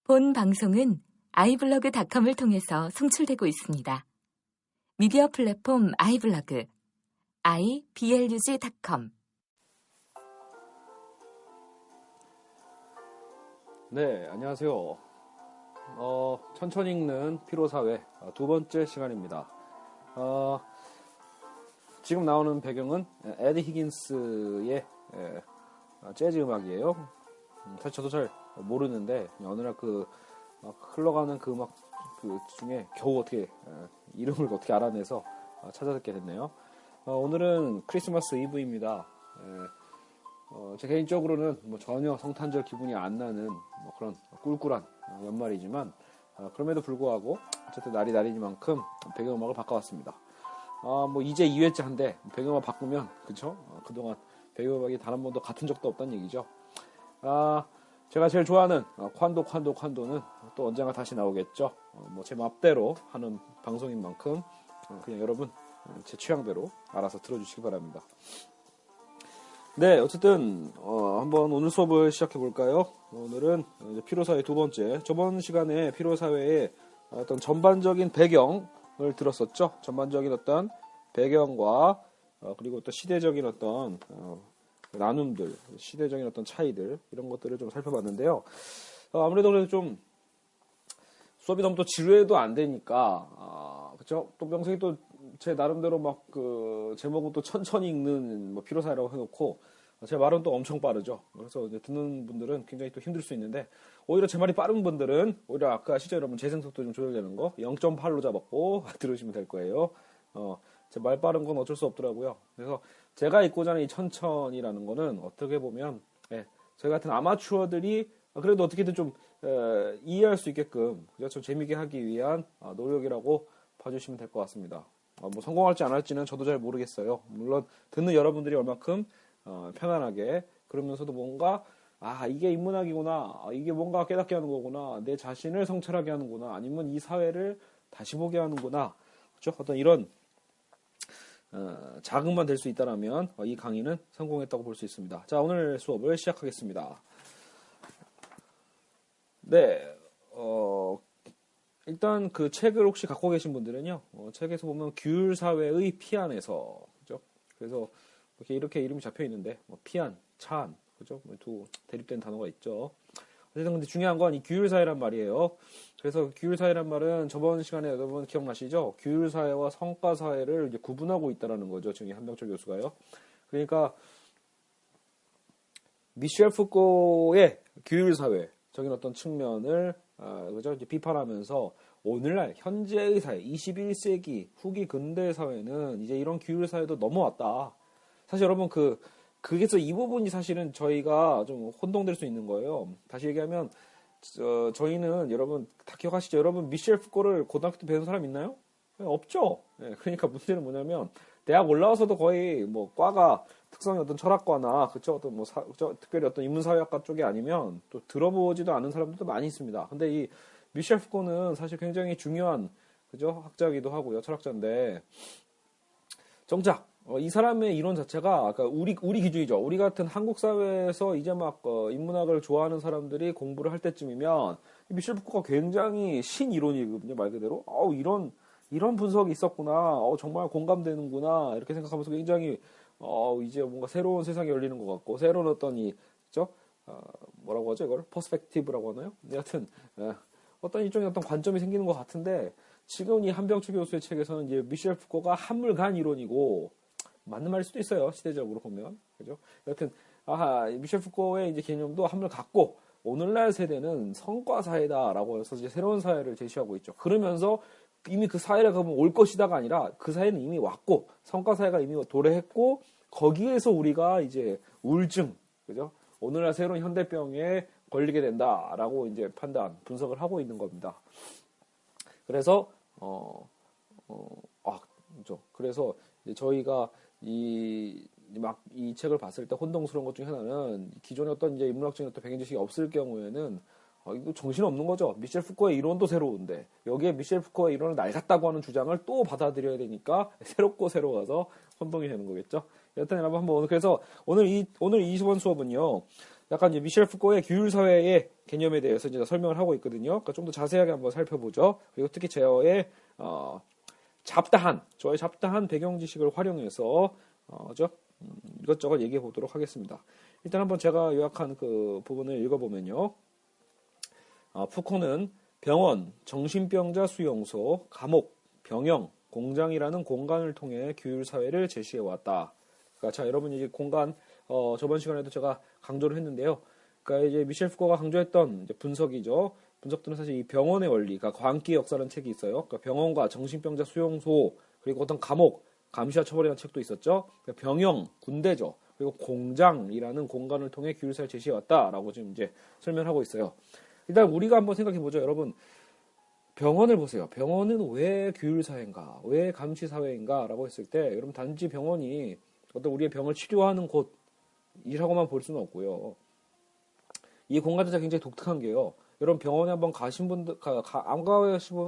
본 방송은 iblog.com을 통해서 송출되고 있습니다. 미디어 플랫폼 iblog, iblog.com. 네, 안녕하세요. 천천히 읽는 피로사회 두 번째 시간입니다. 지금 나오는 배경은 에디 히긴스의 재즈 음악이에요. 사실 저도 잘 모르는데 어느 날 흘러가는 그 음악 중에 겨우 어떻게 이름을 어떻게 알아내서 찾아듣게 됐네요. 오늘은 크리스마스 이브입니다. 제 개인적으로는 전혀 성탄절 기분이 안 나는 그런 꿀꿀한 연말이지만 그럼에도 불구하고 어쨌든 날이 날이니만큼 배경음악을 바꿔왔습니다. 이제 2회째 한데 배경음악 바꾸면 그쵸? 그동안 배경음악이 단 한 번도 같은 적도 없다는 얘기죠. 제가 제일 좋아하는 콴도는 또 언젠가 다시 나오겠죠. 제 맘대로 하는 방송인 만큼 그냥 여러분 제 취향대로 알아서 들어주시기 바랍니다. 네, 어쨌든 한번 오늘 수업을 시작해 볼까요? 오늘은 이제 피로사회 두 번째. 저번 시간에 피로사회의 어떤 전반적인 배경을 들었었죠. 전반적인 어떤 배경과 그리고 또 시대적인 어떤 나눔들, 시대적인 어떤 차이들 이런 것들을 좀 살펴봤는데요. 아무래도 그래도 좀 수업이 너무 또 지루해도 안 되니까 그렇죠? 또 명색이 또 제 나름대로 제목은 또 천천히 읽는 피로사회라고 해놓고 제 말은 또 엄청 빠르죠. 그래서 이제 듣는 분들은 굉장히 또 힘들 수 있는데 오히려 제 말이 빠른 분들은 오히려 아까 아시죠 여러분 재생속도 좀 조절되는 거 0.8로 잡았고 들으시면 될 거예요. 제 말 빠른 건 어쩔 수 없더라고요. 그래서 제가 읽고자 하는 이 천천히라는 거는 어떻게 보면 저희 같은 아마추어들이 그래도 어떻게든 좀 이해할 수 있게끔 좀 재미있게 하기 위한 노력이라고 봐주시면 될 것 같습니다. 성공할지 안 할지는 저도 잘 모르겠어요. 물론 듣는 여러분들이 얼마큼 편안하게 그러면서도 뭔가 이게 인문학이구나, 이게 뭔가 깨닫게 하는 거구나, 내 자신을 성찰하게 하는구나, 아니면 이 사회를 다시 보게 하는구나, 그렇죠? 어떤 이런 자극만 될 수 있다라면 이 강의는 성공했다고 볼 수 있습니다. 자, 오늘 수업을 시작하겠습니다. 네, 일단 그 책을 혹시 갖고 계신 분들은요, 책에서 보면 규율사회의 피안에서, 그죠? 그래서 이렇게 이름이 잡혀 있는데, 피안, 차안, 그죠? 두 대립된 단어가 있죠. 어쨌든 근데 중요한 건 이 규율사회란 말이에요. 그래서 규율사회란 말은 저번 시간에 여러분 기억나시죠? 규율사회와 성과사회를 이제 구분하고 있다라는 거죠. 지금 한병철 교수가요. 그러니까 미셸 푸코의 규율사회적인 어떤 측면을 그죠? 이제 비판하면서 오늘날 현재의 사회, 21세기 후기 근대 사회는 이제 이런 규율 사회도 넘어왔다. 사실 여러분 그게서 이 부분이 사실은 저희가 좀 혼동될 수 있는 거예요. 다시 얘기하면 저희는 여러분 다 기억하시죠? 여러분 미셸 푸코를 고등학교 때 배운 사람 있나요? 없죠. 그러니까 문제는 뭐냐면 대학 올라와서도 거의 과가 특성이 어떤 철학과나 그쵸 어떤 특별히 어떤 인문사회학과 쪽이 아니면 또 들어보지도 않은 사람들도 많이 있습니다. 근데 이 미셸 푸코는 사실 굉장히 중요한 그죠 학자이기도 하고요 철학자인데 정작 이 사람의 이론 자체가 우리 기준이죠. 우리 같은 한국 사회에서 이제 인문학을 좋아하는 사람들이 공부를 할 때쯤이면 미셸 푸코가 굉장히 신이론이거든요. 말 그대로 이런 분석이 있었구나. 정말 공감되는구나. 이렇게 생각하면서 굉장히 이제 뭔가 새로운 세상이 열리는 것 같고 새로운 어떤 그죠? 뭐라고 하죠 이걸? 퍼스펙티브라고 하나요? 여하튼 어떤 일종의 어떤 관점이 생기는 것 같은데 지금 이 한병철 교수의 책에서는 이제 미셸 푸코가 한물간 이론이고 맞는 말일 수도 있어요. 시대적으로 보면 그죠? 여하튼 미셸 푸코의 이제 개념도 한물 같고 오늘날 세대는 성과 사회다라고 해서 이제 새로운 사회를 제시하고 있죠. 그러면서 이미 그 사회를 가면 올 것이다가 아니라 그 사회는 이미 왔고 성과 사회가 이미 도래했고 거기에서 우리가 이제 우울증 그죠? 오늘날 새로운 현대병에 걸리게 된다라고 이제 분석을 하고 있는 겁니다. 그래서 그죠? 그래서 이제 저희가 이 책을 봤을 때 혼동스러운 것 중에 하나는 기존의 어떤 이제 인문학적인 어떤 배경 지식이 없을 경우에는 이거 정신없는 거죠. 미셸 푸코의 이론도 새로운데 여기에 미셸 푸코의 이론을 낡았다고 하는 주장을 또 받아들여야 되니까 새로워서 혼동이 되는 거겠죠. 여튼 여러분 한번 그래서 오늘 이 수업은요. 약간 이제 미셸 푸코의 규율사회의 개념에 대해서 이제 설명을 하고 있거든요. 그러니까 좀 더 자세하게 한번 살펴보죠. 그리고 특히 저의 저의 잡다한 배경 지식을 활용해서 이것저것 얘기해 보도록 하겠습니다. 일단 한번 제가 요약한 그 부분을 읽어보면요. 푸코는 병원, 정신병자 수용소, 감옥, 병영, 공장이라는 공간을 통해 규율사회를 제시해 왔다. 그러니까 자, 여러분 이제 공간 저번 시간에도 제가 강조를 했는데요. 그러니까 이제 미셸 푸코가 강조했던 이제 분석이죠. 분석들은 사실 이 병원의 원리, 그러니까 광기의 역사라는 책이 있어요. 그러니까 병원과 정신병자 수용소, 그리고 어떤 감옥, 감시와 처벌이라는 책도 있었죠. 그러니까 병영, 군대죠. 그리고 공장이라는 공간을 통해 규율사회를 제시해 왔다라고 지금 이제 설명하고 있어요. 일단 우리가 한번 생각해 보죠, 여러분. 병원을 보세요. 병원은 왜 규율사회인가, 왜 감시사회인가라고 했을 때, 여러분 단지 병원이 어떤 우리의 병을 치료하는 곳이라고만 볼 수는 없고요. 이 공간 자체가 굉장히 독특한 게요. 여러분 병원에 한번 가신 분들,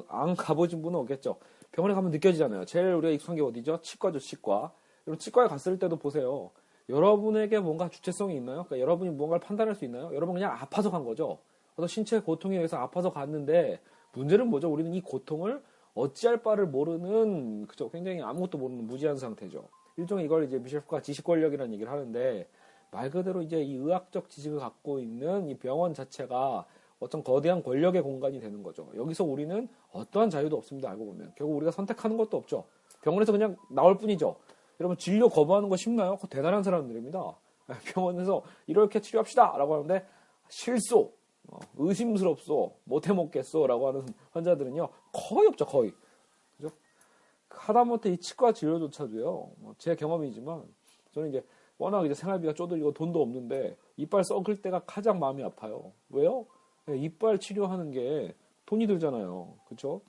안 가보신 분은 없겠죠. 병원에 가면 느껴지잖아요. 제일 우리가 익숙한 게 어디죠? 치과죠, 치과. 여러분 치과에 갔을 때도 보세요. 여러분에게 뭔가 주체성이 있나요? 그러니까 여러분이 뭔가를 판단할 수 있나요? 여러분 그냥 아파서 간 거죠. 어떤 신체 고통에 의해서 아파서 갔는데 문제는 뭐죠? 우리는 이 고통을 어찌할 바를 모르는 그죠? 굉장히 아무것도 모르는 무지한 상태죠. 일종의 이걸 이제 미셸 푸코가 지식 권력이라는 얘기를 하는데 말 그대로 이제 이 의학적 지식을 갖고 있는 이 병원 자체가 어떤 거대한 권력의 공간이 되는 거죠. 여기서 우리는 어떠한 자유도 없습니다. 알고 보면 결국 우리가 선택하는 것도 없죠. 병원에서 그냥 나올 뿐이죠. 여러분 진료 거부하는 거 쉽나요? 그거 대단한 사람들입니다. 병원에서 이렇게 치료합시다 라고 하는데 실소, 의심스럽소, 못해먹겠소 라고 하는 환자들은요 거의 없죠. 거의. 그죠? 하다못해 이 치과 진료조차도요, 제 경험이지만 저는 이제 워낙 이제 생활비가 쪼들리고 돈도 없는데 이빨 썩을 때가 가장 마음이 아파요. 왜요? 이빨 치료하는 게 돈이 들잖아요. 그렇죠?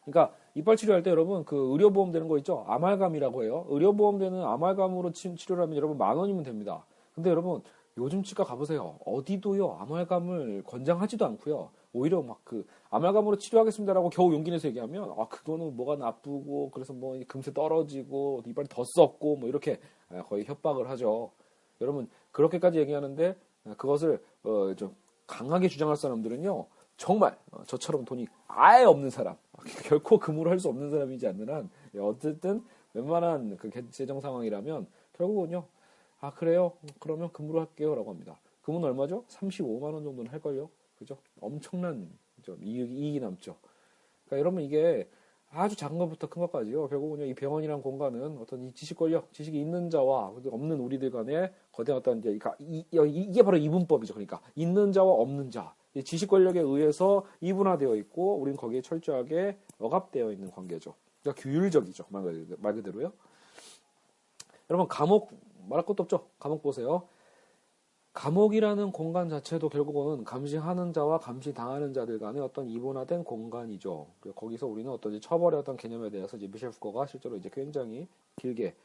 그러니까 이빨 치료할 때 여러분 그 의료보험 되는 거 있죠? 아말감이라고 해요. 의료보험 되는 아말감으로 치료를 하면 여러분 10,000원이면 됩니다. 근데 여러분 요즘 치과 가보세요. 어디도요 아말감을 권장하지도 않고요. 오히려 막 그 아말감으로 치료하겠습니다라고 겨우 용기 내서 얘기하면 그거는 뭐가 나쁘고 그래서 뭐 금세 떨어지고 이빨이 더 썩고 뭐 이렇게 거의 협박을 하죠. 여러분 그렇게까지 얘기하는데 그것을 좀 강하게 주장할 사람들은요 정말 저처럼 돈이 아예 없는 사람, 결코 금으로 할 수 없는 사람이지 않는 한 어쨌든 웬만한 그 재정 상황이라면 결국은요 그래요? 그러면 금으로 할게요 라고 합니다. 금은 얼마죠? 35만 원 정도는 할걸요? 그죠? 엄청난 이익이 남죠. 그러니까 여러분 이게 아주 작은 것부터 큰 것까지요. 결국은요 이 병원이란 공간은 어떤 이 지식 권력, 지식이 있는 자와 없는 우리들 간의 거대한 어떤 이게 바로 이분법이죠. 그러니까 있는 자와 없는 자, 지식 권력에 의해서 이분화되어 있고 우리는 거기에 철저하게 억압되어 있는 관계죠. 그러니까 규율적이죠. 말 그대로요. 여러분 감옥 말할 것도 없죠. 감옥 보세요. 감옥이라는 공간 자체도 결국은 감시하는 자와 감시당하는 자들 간의 어떤 이분화된 공간이죠. 거기서 우리는 어떤 처벌의 어떤 개념에 대해서 이제 미셸 푸코가 실제로 이제 굉장히 길게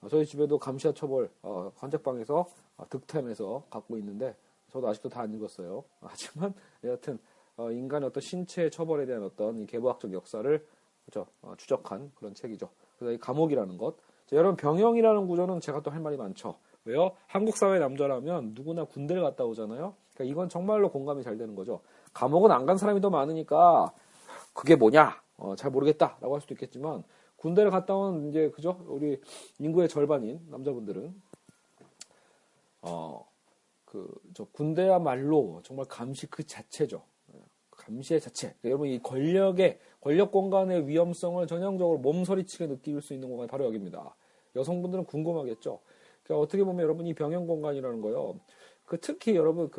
저희 집에도 감시와 처벌 관책방에서 득템해서 갖고 있는데 저도 아직도 다 안 읽었어요. 하지만 여하튼 인간의 어떤 신체의 처벌에 대한 어떤 이 계보학적 역사를 그렇죠? 추적한 그런 책이죠. 그래서 이 감옥이라는 것. 여러분 병영이라는 구조는 제가 또 할 말이 많죠. 왜요? 한국 사회 남자라면 누구나 군대를 갔다 오잖아요. 그러니까 이건 정말로 공감이 잘 되는 거죠. 감옥은 안 간 사람이 더 많으니까 그게 뭐냐? 잘 모르겠다라고 할 수도 있겠지만 군대를 갔다 온 이제 그죠? 우리 인구의 절반인 남자분들은 군대야말로 정말 감시 그 자체죠. 감시의 자체. 그러니까 여러분 이 권력 공간의 위험성을 전형적으로 몸서리치게 느낄 수 있는 공간이 바로 여기입니다. 여성분들은 궁금하겠죠. 그러니까 어떻게 보면 여러분 이 병영 공간이라는 거요. 특히 여러분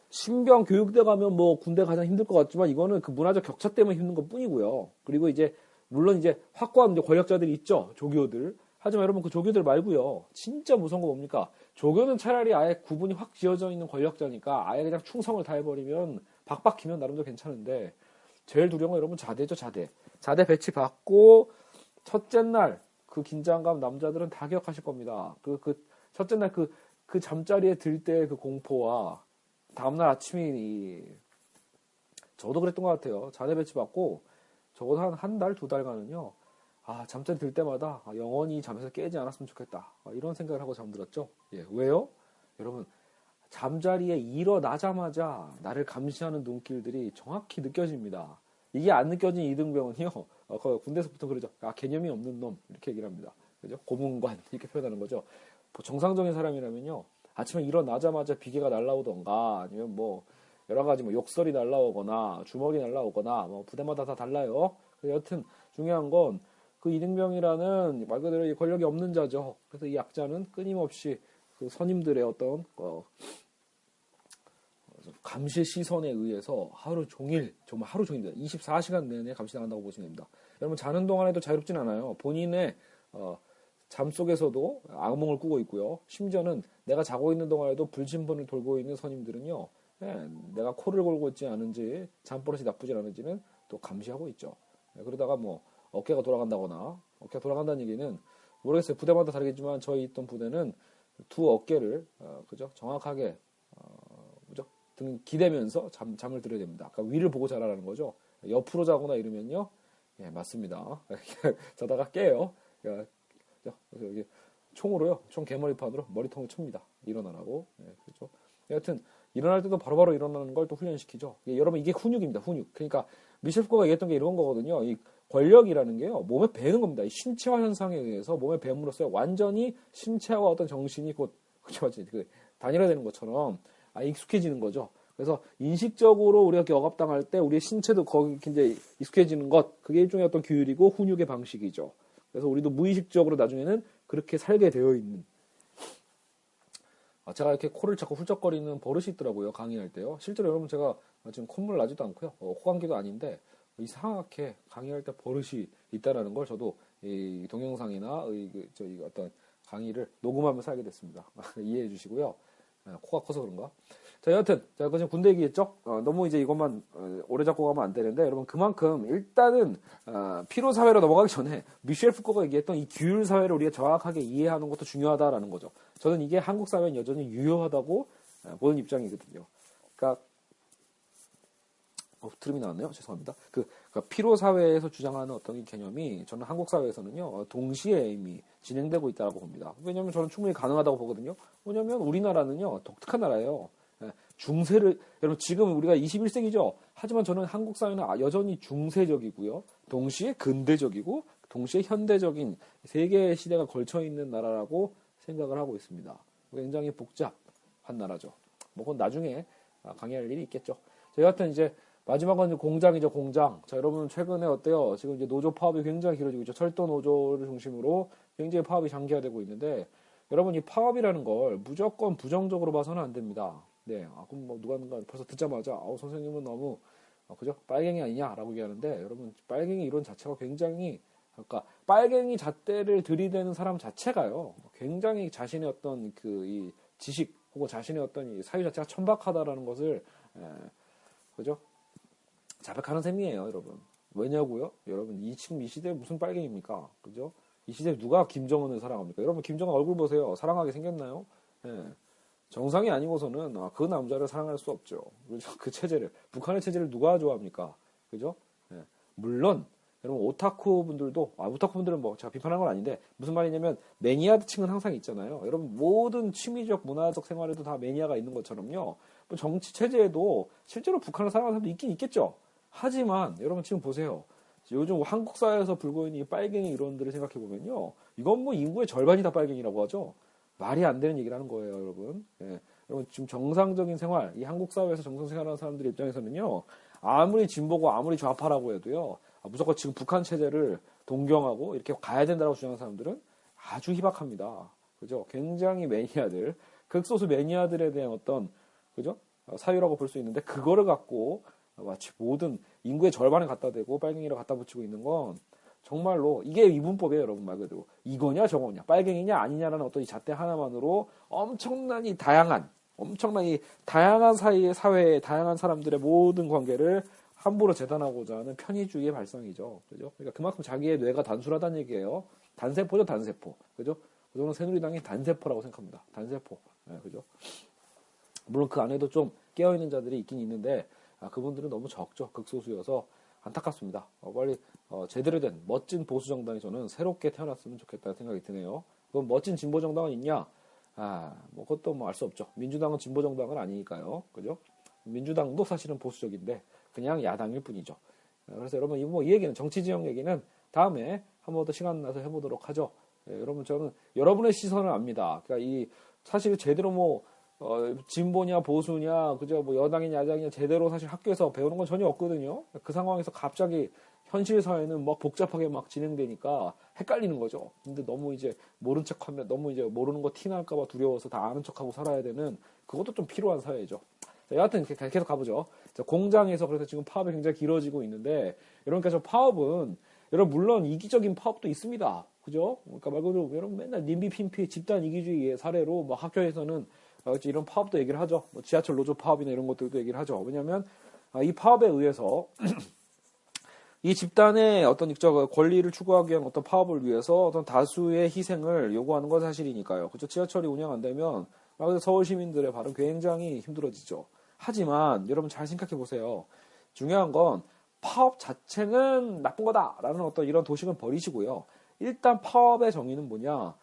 신병 교육대 가면 뭐 군대 가장 힘들 것 같지만 이거는 그 문화적 격차 때문에 힘든 것 뿐이고요. 그리고 이제 물론 이제 확고한 이제 권력자들이 있죠. 조교들. 하지만 여러분 그 조교들 말고요. 진짜 무서운 거 뭡니까? 조교는 차라리 아예 구분이 확 지어져 있는 권력자니까 아예 그냥 충성을 다해버리면 박박히면 나름대로 괜찮은데 제일 두려운 건 여러분 자대죠. 자대 배치 받고 첫째 날 그 긴장감 남자들은 다 기억하실 겁니다. 첫째 날 그 잠자리에 들 때 그 공포와 다음날 아침이 저도 그랬던 것 같아요. 자대 배치 받고 적어도 한 달, 2달간은요. 잠자리 들 때마다 영원히 잠에서 깨지 않았으면 좋겠다. 이런 생각을 하고 잠들었죠. 예, 왜요? 여러분 잠자리에 일어나자마자 나를 감시하는 눈길들이 정확히 느껴집니다. 이게 안 느껴진 이등병은요, 군대에서부터 그러죠. 아, 개념이 없는 놈. 이렇게 얘기를 합니다. 그죠? 고문관. 이렇게 표현하는 거죠. 정상적인 사람이라면요, 아침에 일어나자마자 비계가 날라오던가, 아니면 뭐, 여러 가지 뭐 욕설이 날라오거나, 주먹이 날라오거나, 뭐, 부대마다 다 달라요. 여튼, 중요한 건, 그 이등병이라는 말 그대로 이 권력이 없는 자죠. 그래서 이 약자는 끊임없이 그 선임들의 어떤, 감시 시선에 의해서 하루 종일, 정말 하루 종일, 24시간 내내 감시당한다고 보시면 됩니다. 여러분, 자는 동안에도 자유롭진 않아요. 본인의, 잠 속에서도 악몽을 꾸고 있고요. 심지어는 내가 자고 있는 동안에도 불침번을 돌고 있는 선임들은요, 내가 코를 골고 있지 않은지, 잠버릇이 나쁘지 않은지는 또 감시하고 있죠. 그러다가 뭐, 어깨가 돌아간다거나, 어깨가 돌아간다는 얘기는, 모르겠어요. 부대마다 다르겠지만, 저희 있던 부대는 두 어깨를, 그죠? 정확하게, 등 기대면서 잠을 들어야 됩니다. 그러니까 위를 보고 자라라는 거죠. 옆으로 자거나 이러면요, 예, 맞습니다. 자다가 깨요. 그래서 여기 총으로요, 총 개머리판으로 머리통을 칩니다. 일어나라고. 예, 그렇죠. 여하튼 일어날 때도 바로바로 일어나는 걸 또 훈련시키죠. 예, 여러분, 이게 훈육입니다. 훈육. 그러니까 미셸 푸코가 얘기했던 게 이런 거거든요. 이 권력이라는 게요, 몸에 배는 겁니다. 이 신체화 현상에 의해서 몸에 뱀으로써 완전히 신체와 어떤 정신이 그렇죠, 단일화되는 것처럼 익숙해지는 거죠. 그래서 인식적으로 우리가 억압당할 때 우리의 신체도 거기 이제 익숙해지는 것, 그게 일종의 어떤 규율이고 훈육의 방식이죠. 그래서 우리도 무의식적으로 나중에는 그렇게 살게 되어 있는. 제가 이렇게 코를 자꾸 훌쩍거리는 버릇이 있더라고요. 강의할 때요. 실제로 여러분, 제가 지금 콧물 나지도 않고요. 호감기도 아닌데 이상하게 강의할 때 버릇이 있다라는 걸 저도 이 동영상이나 이 어떤 강의를 녹음하면서 알게 됐습니다. 이해해 주시고요. 코가 커서 그런가? 자, 여하튼, 제가 지금 군대 얘기했죠? 너무 이제 이것만, 오래 잡고 가면 안 되는데, 여러분, 그만큼, 일단은, 피로사회로 넘어가기 전에, 미셸 푸코가 얘기했던 이 규율사회를 우리가 정확하게 이해하는 것도 중요하다라는 거죠. 저는 이게 한국사회는 여전히 유효하다고 보는 입장이거든요. 그러니까, 트름이 나왔네요. 죄송합니다. 그러니까 피로사회에서 주장하는 어떤 이 개념이 저는 한국사회에서는요, 동시에 이미 진행되고 있다고 봅니다. 왜냐면 저는 충분히 가능하다고 보거든요. 왜냐면 우리나라는요, 독특한 나라예요. 중세를, 여러분, 지금 우리가 21세기죠? 하지만 저는 한국사회는 여전히 중세적이고요. 동시에 근대적이고, 동시에 현대적인 세 개의 시대가 걸쳐있는 나라라고 생각을 하고 있습니다. 굉장히 복잡한 나라죠. 뭐, 그건 나중에 강의할 일이 있겠죠. 여하튼 이제, 마지막은 공장이죠, 공장. 자, 여러분, 최근에 어때요? 지금 이제 노조 파업이 굉장히 길어지고 있죠. 철도 노조를 중심으로 굉장히 파업이 장기화되고 있는데, 여러분, 이 파업이라는 걸 무조건 부정적으로 봐서는 안 됩니다. 네, 그럼 뭐 누가 벌써 듣자마자, 선생님은 너무, 그죠? 빨갱이 아니냐라고 얘기하는데, 여러분, 빨갱이 이론 자체가 굉장히, 그러니까, 빨갱이 잣대를 들이대는 사람 자체가요, 굉장히 자신의 어떤 이 지식, 혹은 자신의 어떤 이 사유 자체가 천박하다라는 것을, 그죠? 자백하는 셈이에요, 여러분. 왜냐고요? 여러분, 지금 이 시대에 무슨 빨갱입니까? 그죠? 이 시대에 누가 김정은을 사랑합니까? 여러분, 김정은 얼굴 보세요. 사랑하게 생겼나요? 예. 정상이 아니고서는 그 남자를 사랑할 수 없죠. 그죠? 그 체제를. 북한의 체제를 누가 좋아합니까? 그죠? 예. 물론, 여러분, 오타쿠 분들도, 오타쿠 분들은 뭐 제가 비판한 건 아닌데, 무슨 말이냐면, 매니아드 층은 항상 있잖아요. 여러분, 모든 취미적, 문화적 생활에도 다 매니아가 있는 것처럼요. 정치 체제에도 실제로 북한을 사랑하는 사람도 있긴 있겠죠. 하지만 여러분 지금 보세요. 요즘 한국 사회에서 불고 있는 이 빨갱이 이론들을 생각해 보면요, 이건 뭐 인구의 절반이 다 빨갱이라고 하죠. 말이 안 되는 얘기를 하는 거예요, 여러분. 예. 여러분 지금 정상적인 생활, 이 한국 사회에서 정상 생활하는 사람들 입장에서는요, 아무리 진보고 아무리 좌파라고 해도요, 무조건 지금 북한 체제를 동경하고 이렇게 가야 된다고 주장하는 사람들은 아주 희박합니다. 그죠? 굉장히 매니아들, 극소수 매니아들에 대한 어떤, 그죠? 사유라고 볼 수 있는데, 그거를 갖고 마치 모든 인구의 절반을 갖다 대고 빨갱이를 갖다 붙이고 있는 건 정말로 이게 이분법이에요, 여러분. 말 그대로 이거냐 저거냐, 빨갱이냐 아니냐라는 어떤 이 잣대 하나만으로 엄청난 이 다양한 사회의 다양한 사람들의 모든 관계를 함부로 재단하고자 하는 편의주의의 발상이죠. 그죠? 그러니까 그만큼 자기의 뇌가 단순하다는 얘기예요. 단세포죠, 단세포. 그죠? 저는 새누리당이 단세포라고 생각합니다. 단세포. 네, 그죠? 물론 그 안에도 좀 깨어있는 자들이 있긴 있는데, 그분들은 너무 적죠. 극소수여서 안타깝습니다. 빨리 제대로 된 멋진 보수 정당이 저는 새롭게 태어났으면 좋겠다는 생각이 드네요. 그럼 멋진 진보 정당은 있냐? 뭐 그것도 뭐 알 수 없죠. 민주당은 진보 정당은 아니니까요. 그죠? 민주당도 사실은 보수적인데 그냥 야당일 뿐이죠. 그래서 여러분 뭐 이 얘기는 정치 지형 얘기는 다음에 한 번 더 시간 나서 해보도록 하죠. 여러분 저는 여러분의 시선을 압니다. 그러니까 이 사실 제대로 뭐 진보냐 보수냐 그죠 뭐 여당이냐 야당이냐 제대로 사실 학교에서 배우는 건 전혀 없거든요. 그 상황에서 갑자기 현실 사회는 막 복잡하게 막 진행되니까 헷갈리는 거죠. 근데 너무 이제 모른 척하면 너무 이제 모르는 거 티 날까봐 두려워서 다 아는 척하고 살아야 되는 그것도 좀 필요한 사회죠. 자, 여하튼 계속 가보죠. 자, 공장에서 그래서 지금 파업이 굉장히 길어지고 있는데 여러분께서 파업은 여러분 물론 이기적인 파업도 있습니다. 그죠? 그러니까 말 그대로 여러분 맨날 님비 핀피 집단 이기주의의 사례로 뭐 학교에서는 이런 파업도 얘기를 하죠. 뭐 지하철 노조 파업이나 이런 것들도 얘기를 하죠. 왜냐하면 이 파업에 의해서 이 집단의 어떤 권리를 추구하기 위한 어떤 파업을 위해서 어떤 다수의 희생을 요구하는 건 사실이니까요. 그죠? 지하철이 운영 안 되면 말 그대로 서울 시민들의 발은 굉장히 힘들어지죠. 하지만 여러분 잘 생각해 보세요. 중요한 건 파업 자체는 나쁜 거다라는 어떤 이런 도식은 버리시고요. 일단 파업의 정의는 뭐냐?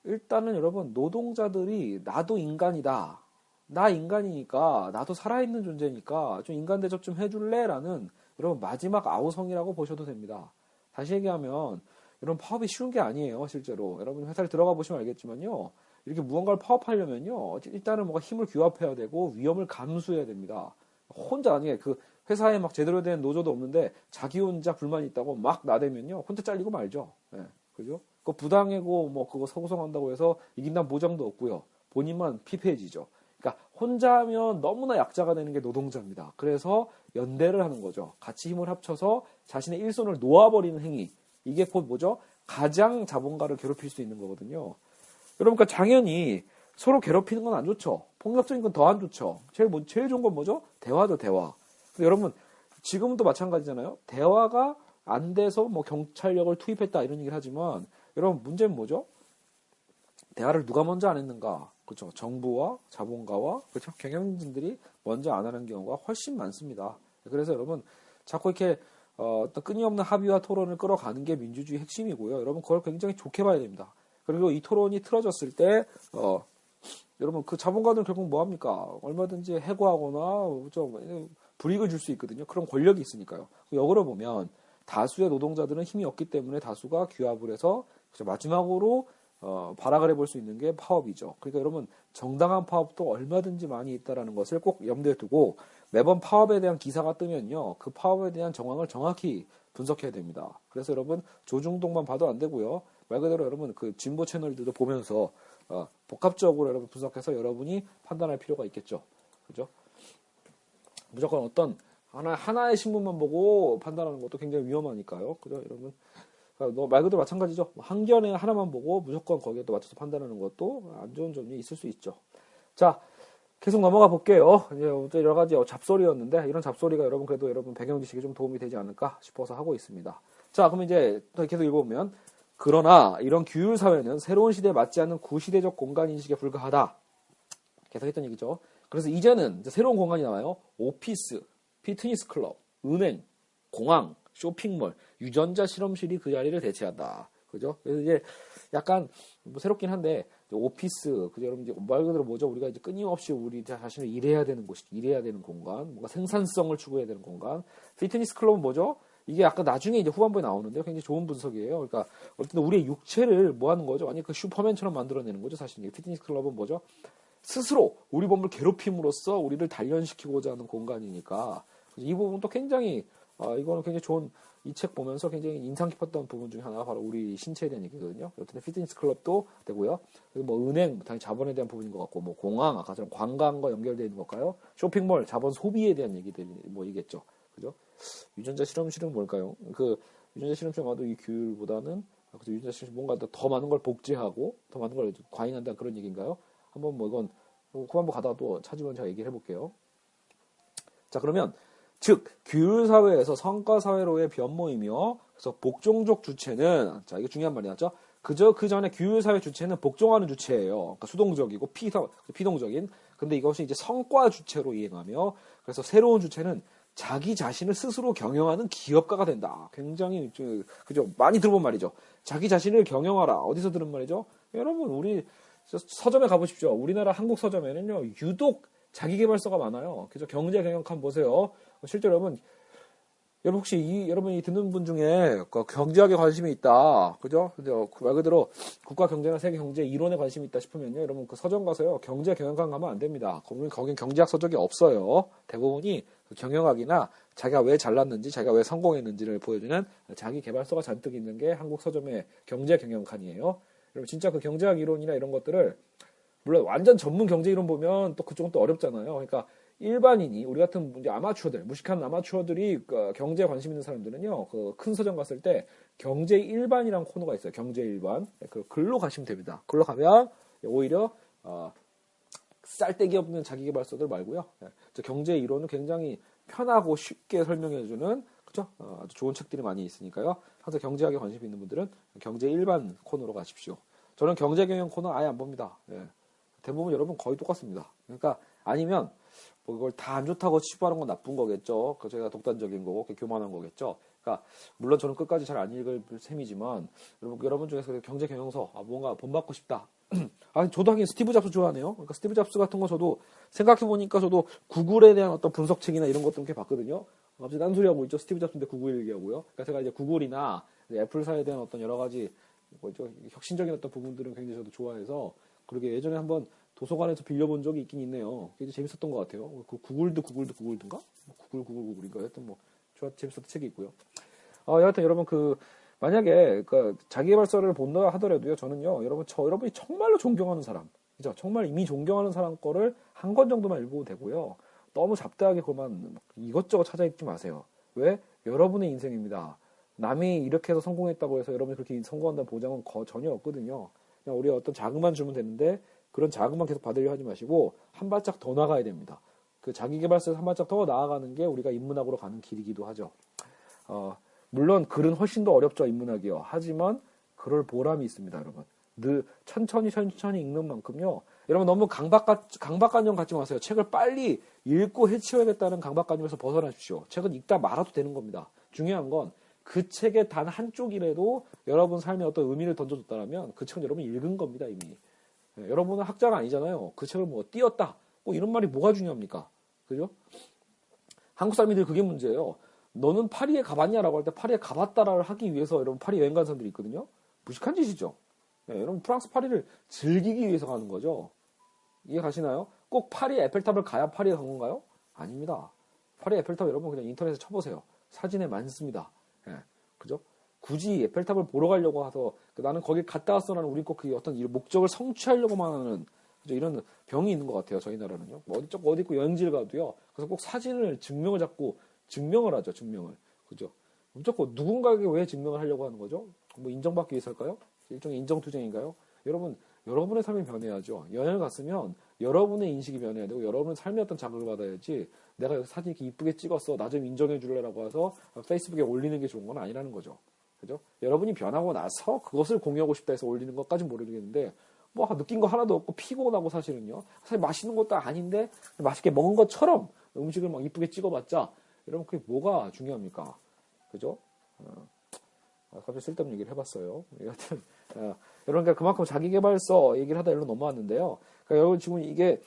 일단은 여러분 노동자들이 나도 인간이다. 나 인간이니까 나도 살아있는 존재니까 좀 인간 대접 좀 해줄래라는 여러분 마지막 아우성이라고 보셔도 됩니다. 다시 얘기하면 여러분 파업이 쉬운 게 아니에요. 실제로 여러분 회사를 들어가 보시면 알겠지만요. 이렇게 무언가를 파업하려면요. 일단은 뭔가 힘을 규합해야 되고 위험을 감수해야 됩니다. 혼자 아니에요. 그 회사에 막 제대로 된 노조도 없는데 자기 혼자 불만이 있다고 막 나대면요. 혼자 잘리고 말죠. 네, 그죠? 그 부당해고 뭐 그거 서구성한다고 해서 이긴다는 보장도 없고요. 본인만 피폐해지죠. 그러니까 혼자 하면 너무나 약자가 되는 게 노동자입니다. 그래서 연대를 하는 거죠. 같이 힘을 합쳐서 자신의 일손을 놓아버리는 행위. 이게 곧 뭐죠? 가장 자본가를 괴롭힐 수 있는 거거든요. 여러분, 그러니까 당연히 서로 괴롭히는 건 안 좋죠. 폭력적인 건 더 안 좋죠. 제일 좋은 건 뭐죠? 대화죠, 대화. 근데 여러분, 지금도 마찬가지잖아요. 대화가 안 돼서 뭐 경찰력을 투입했다 이런 얘기를 하지만 여러분, 문제는 뭐죠? 대화를 누가 먼저 안 했는가? 그렇죠. 정부와 자본가와 그렇죠. 경영진들이 먼저 안 하는 경우가 훨씬 많습니다. 그래서 여러분 자꾸 이렇게 어떤 끊임없는 합의와 토론을 끌어가는 게 민주주의 핵심이고요. 여러분 그걸 굉장히 좋게 봐야 됩니다. 그리고 이 토론이 틀어졌을 때 여러분 그 자본가들은 결국 뭐 합니까? 얼마든지 해고하거나 좀 불이익을 줄 수 있거든요. 그런 권력이 있으니까요. 역으로 보면 다수의 노동자들은 힘이 없기 때문에 다수가 규합을 해서 마지막으로 발악을 해볼 수 있는 게 파업이죠. 그러니까 여러분 정당한 파업도 얼마든지 많이 있다는 것을 꼭 염두에 두고 매번 파업에 대한 기사가 뜨면요. 그 파업에 대한 정황을 정확히 분석해야 됩니다. 그래서 여러분 조중동만 봐도 안 되고요. 말 그대로 여러분 그 진보 채널들도 보면서 복합적으로 여러분 분석해서 여러분이 판단할 필요가 있겠죠. 그죠? 무조건 어떤 하나의 신문만 보고 판단하는 것도 굉장히 위험하니까요. 그죠, 여러분? 그러니까 말 그대로 마찬가지죠. 한 견해 하나만 보고 무조건 거기에 또 맞춰서 판단하는 것도 안 좋은 점이 있을 수 있죠. 자, 계속 넘어가 볼게요. 이제 또 여러 가지 잡소리였는데 이런 잡소리가 여러분 그래도 여러분 배경 지식에 좀 도움이 되지 않을까 싶어서 하고 있습니다. 자, 그럼 이제 또 계속 읽어보면 그러나 이런 규율 사회는 새로운 시대에 맞지 않는 구시대적 공간 인식에 불과하다. 계속 했던 얘기죠. 그래서 이제는 이제 새로운 공간이 나와요. 오피스, 피트니스 클럽, 은행, 공항, 쇼핑몰, 유전자 실험실이 그 자리를 대체한다. 그죠? 그래서 이제 약간 뭐 새롭긴 한데 오피스, 그죠? 여러분 이제 말 그대로 뭐죠? 우리가 이제 끊임없이 우리 자신을 일해야 되는 곳이, 일해야 되는 공간, 뭔가 생산성을 추구해야 되는 공간. 피트니스 클럽은 뭐죠? 이게 아까 나중에 이제 후반부에 나오는데요. 굉장히 좋은 분석이에요. 그러니까 어쨌든 우리의 육체를 뭐 하는 거죠? 아니 그 슈퍼맨처럼 만들어내는 거죠. 사실 피트니스 클럽은 뭐죠? 스스로 우리 몸을 괴롭힘으로써 우리를 단련시키고자 하는 공간이니까 이 부분도 굉장히 이거는 굉장히 좋은 이 책 보면서 굉장히 인상 깊었던 부분 중에 하나가 바로 우리 신체에 대한 얘기거든요. 어쨌든 피트니스 클럽도 되고요. 그리고 뭐 은행, 당연히 자본에 대한 부분인 것 같고, 뭐 공항, 아까처럼 관광과 연결되어 있는 걸까요? 쇼핑몰, 자본 소비에 대한 얘기들이 뭐이겠죠. 그죠? 유전자 실험실은 뭘까요? 그 유전자 실험실 아마도 이 규율보다는 유전자 실험실 뭔가 더 많은 걸 복제하고 더 많은 걸 과잉한다 그런 얘기인가요? 한번 뭐 이건 후반부 가다가 또 찾으면 제가 얘기를 해볼게요. 자, 그러면 즉 규율 사회에서 성과 사회로의 변모이며 그래서 복종적 주체는 자 이게 중요한 말이 나죠. 그저 그 전에 규율 사회 주체는 복종하는 주체예요. 그러니까 수동적이고 피동적인. 근데 이것이 이제 성과 주체로 이행하며 그래서 새로운 주체는 자기 자신을 스스로 경영하는 기업가가 된다. 굉장히 그죠 많이 들어본 말이죠. 자기 자신을 경영하라. 어디서 들은 말이죠? 여러분 우리 서점에 가보십시오. 우리나라 한국 서점에는요, 유독 자기계발서가 많아요. 그죠? 경제 경영칸 보세요. 실제로 여러분 혹시 여러분이 듣는 분 중에 경제학에 관심이 있다, 그죠? 말 그대로 국가 경제나 세계 경제 이론에 관심이 있다 싶으면요, 여러분 그 서점 가서요, 경제 경영관 가면 안 됩니다. 거긴 경제학 서적이 없어요. 대부분이 경영학이나 자기가 왜 잘났는지, 자기가 왜 성공했는지를 보여주는 자기 개발서가 잔뜩 있는 게 한국 서점의 경제 경영칸이에요. 여러분 진짜 그 경제학 이론이나 이런 것들을, 물론 완전 전문 경제 이론 보면 또 그쪽은 또 어렵잖아요. 그러니까 일반인이, 우리 같은 이제 아마추어들, 무식한 아마추어들이 경제에 관심 있는 사람들은요, 그 큰 서점 갔을 때 경제 일반이라는 코너가 있어요. 경제 일반. 그 글로 가시면 됩니다. 글로 가면 오히려 쌀데기 없는 자기계발서들 말고요, 경제 이론은 굉장히 편하고 쉽게 설명해주는, 그죠? 아주 좋은 책들이 많이 있으니까요. 항상 경제학에 관심 있는 분들은 경제 일반 코너로 가십시오. 저는 경제 경영 코너 아예 안 봅니다. 대부분 여러분 거의 똑같습니다. 그러니까 아니면 뭐 이걸 다 안 좋다고 치부하는 건 나쁜 거겠죠. 그 제가 독단적인 거고 교만한 거겠죠. 그러니까 물론 저는 끝까지 잘 안 읽을 셈이지만 여러분 중에서 경제 경영서 뭔가 본받고 싶다. 저도 하긴 스티브 잡스 좋아하네요. 그러니까 스티브 잡스 같은 거 저도 생각해 보니까 저도 구글에 대한 어떤 분석책이나 이런 것도 이렇게 봤거든요. 갑자기 딴소리 하고 있죠. 스티브 잡스인데 구글 얘기하고요. 그러니까 제가 이제 구글이나 애플사에 대한 어떤 여러 가지 혁신적인 어떤 부분들은 굉장히 저도 좋아해서, 그러게 예전에 한번 도서관에서 빌려본 적이 있긴 있네요. 굉장히 재밌었던 것 같아요. 그 구글든가? 구글인가? 하여튼 재밌었던 책이 있고요. 여하튼 여러분 만약에 자기계발서를 본다 하더라도요, 저는요, 여러분이 정말로 존경하는 사람, 그죠? 정말 이미 존경하는 사람 거를 한 권 정도만 읽어도 되고요. 너무 잡다하게 그만 이것저것 찾아 읽지 마세요. 왜? 여러분의 인생입니다. 남이 이렇게 해서 성공했다고 해서 여러분이 그렇게 성공한다는 보장은 전혀 없거든요. 그냥 우리가 어떤 자금만 주면 되는데, 그런 자금만 계속 받으려 하지 마시고 한 발짝 더 나가야 됩니다. 그 자기계발서에서 한 발짝 더 나아가는 게 우리가 인문학으로 가는 길이기도 하죠. 물론 글은 훨씬 더 어렵죠, 인문학이요. 하지만 그럴 보람이 있습니다, 여러분. 천천히 읽는 만큼요. 여러분 너무 강박관념 갖지 마세요. 책을 빨리 읽고 해치워야겠다는 강박관념에서 벗어나십시오. 책은 읽다 말아도 되는 겁니다. 중요한 건 그 책의 단 한쪽이라도 여러분 삶에 어떤 의미를 던져줬다면 그 책은 여러분이 읽은 겁니다, 이미. 여러분은 학자가 아니잖아요. 그 책을 띄었다, 이런 말이 뭐가 중요합니까? 그죠? 한국 사람들이 그게 문제예요. 너는 파리에 가봤냐라고 할 때 파리에 가봤다라고 하기 위해서 여러분 파리 여행 간 사람들이 있거든요. 무식한 짓이죠. 여러분 프랑스 파리를 즐기기 위해서 가는 거죠. 이해 가시나요? 꼭 파리 에펠탑을 가야 파리에 간 건가요? 아닙니다. 파리 에펠탑 여러분 그냥 인터넷에 쳐보세요. 사진에 많습니다. 그죠? 굳이 에펠탑을 보러 가려고 해서 나는 거기 갔다 왔어라는, 우리 꼭 그 어떤 목적을 성취하려고만 하는, 그죠? 이런 병이 있는 것 같아요. 저희 나라는요. 어디 있고 여행지를 가도요. 그래서 꼭 사진을 증명을 잡고 증명을 하죠. 증명을. 그죠? 무조건 누군가에게 왜 증명을 하려고 하는 거죠? 인정받기 위해서일까요? 일종의 인정투쟁인가요? 여러분의 삶이 변해야죠. 여행을 갔으면 여러분의 인식이 변해야 되고 여러분의 삶의 어떤 자극을 받아야지, 내가 여기 사진 이렇게 이쁘게 찍었어, 나 좀 인정해 줄래라고 해서 페이스북에 올리는 게 좋은 건 아니라는 거죠. 그죠? 여러분이 변하고 나서 그것을 공유하고 싶다 해서 올리는 것까지는 모르겠는데, 느낀 거 하나도 없고 피곤하고, 사실은요, 사실 맛있는 것도 아닌데 맛있게 먹은 것처럼 음식을 이쁘게 찍어봤자 여러분 그게 뭐가 중요합니까? 그죠? 갑자기 쓸데없는 얘기를 해봤어요. 여하튼 여러분 그만큼 자기계발서 얘기를 하다 일로 넘어왔는데요. 그러니까 여러분 지금 이게,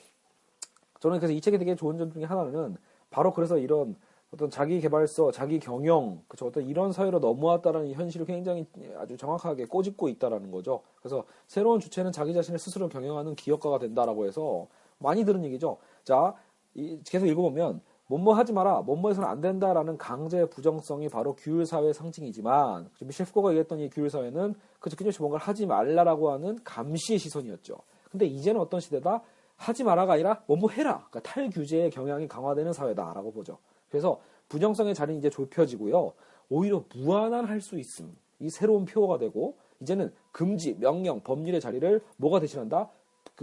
저는 그래서 이 책이 되게 좋은 점 중에 하나는 바로 그래서 이런 어떤 자기계발서, 자기경영, 그쵸, 어떤 이런 사회로 넘어왔다라는 이 현실을 굉장히 아주 정확하게 꼬집고 있다라는 거죠. 그래서 새로운 주체는 자기 자신을 스스로 경영하는 기업가가 된다라고 해서 많이 들은 얘기죠. 자, 계속 읽어보면 뭐뭐 하지 마라, 뭐뭐해서는 안 된다라는 강제 부정성이 바로 규율사회의 상징이지만, 미셸 후코가 얘기했던 이 규율사회는 끊임없이 뭔가를 하지 말라라고 하는 감시의 시선이었죠. 근데 이제는 어떤 시대다? 하지 마라가 아니라 뭐뭐 해라, 그러니까 탈규제의 경향이 강화되는 사회다라고 보죠. 그래서 부정성의 자리는 이제 좁혀지고요. 오히려 무한한 할 수 있음, 이 새로운 표어가 되고, 이제는 금지, 명령, 법률의 자리를 뭐가 대신한다?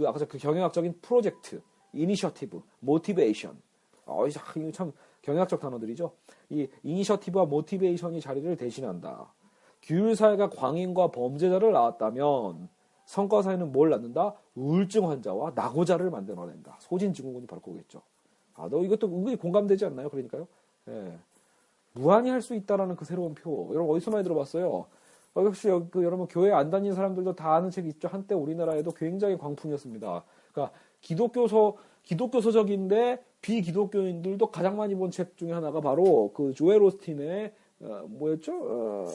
아까 그 경영학적인 프로젝트, 이니셔티브, 모티베이션. 이거 참 경영학적 단어들이죠. 이 이니셔티브와 모티베이션이 자리를 대신한다. 규율사회가 광인과 범죄자를 낳았다면 성과사회는 뭘 낳는다? 우울증 환자와 낙오자를 만들어낸다. 소진증후군이 바로 그거겠죠. 이것도 은근히 공감되지 않나요? 그러니까요. 무한히 할 수 있다라는 그 새로운 표. 여러분 어디서 많이 들어봤어요? 역시 여러분 교회 안 다니는 사람들도 다 아는 책이 있죠. 한때 우리나라에도 굉장히 광풍이었습니다. 그러니까 기독교 서적인데 비기독교인들도 가장 많이 본 책 중에 하나가 바로 그 조엘 오스틴의 뭐였죠?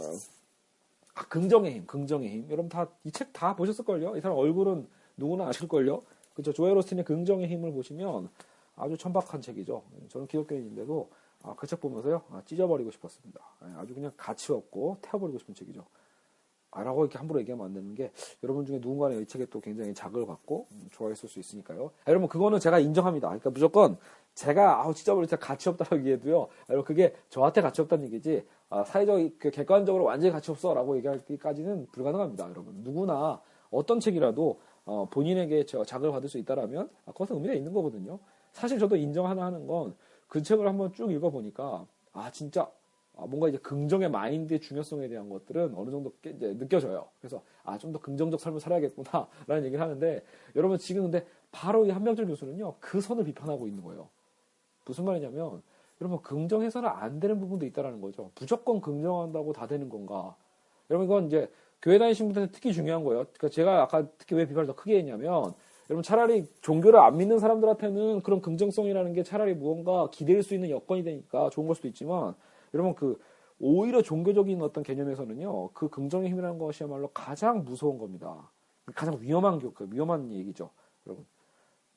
긍정의 힘. 여러분 다 이 책 다 보셨을걸요? 이 사람 얼굴은 누구나 아실걸요? 그렇죠? 조엘 오스틴의 긍정의 힘을 보시면 아주 천박한 책이죠. 저는 기독교인인데도 그 책 보면서요 찢어버리고 싶었습니다. 아주 그냥 가치 없고 태워버리고 싶은 책이죠. 라고 이렇게 함부로 얘기하면 안 되는 게 여러분 중에 누군가는 이 책에 또 굉장히 자극을 받고 좋아했을 수 있으니까요. 여러분 그거는 제가 인정합니다. 그러니까 무조건 제가 찢어버릴 때 가치 없다고 얘기해도요. 여러분 그게 저한테 가치 없다는 얘기지 사회적 객관적으로 완전히 가치 없어라고 얘기하기까지는 불가능합니다. 여러분 누구나 어떤 책이라도 본인에게 자극을 받을 수 있다라면 그것은 의미가 있는 거거든요. 사실 저도 인정하는 건 그 책을 한번 쭉 읽어보니까 진짜 뭔가 이제 긍정의 마인드의 중요성에 대한 것들은 어느 정도 이제 느껴져요. 그래서 좀 더 긍정적 삶을 살아야겠구나라는 얘기를 하는데 여러분 지금 근데 바로 이 한명철 교수는요 그 선을 비판하고 있는 거예요. 무슨 말이냐면 여러분 긍정해서는 안 되는 부분도 있다라는 거죠. 무조건 긍정한다고 다 되는 건가? 여러분 이건 이제 교회 다니시는 분들한테 특히 중요한 거예요. 그러니까 제가 아까 특히 왜 비판을 더 크게 했냐면 여러분 차라리 종교를 안 믿는 사람들한테는 그런 긍정성이라는 게 차라리 무언가 기댈 수 있는 여건이 되니까 좋은 걸 수도 있지만 여러분 오히려 종교적인 어떤 개념에서는요 그 긍정의 힘이라는 것이야말로 가장 무서운 겁니다. 가장 위험한 얘기죠. 여러분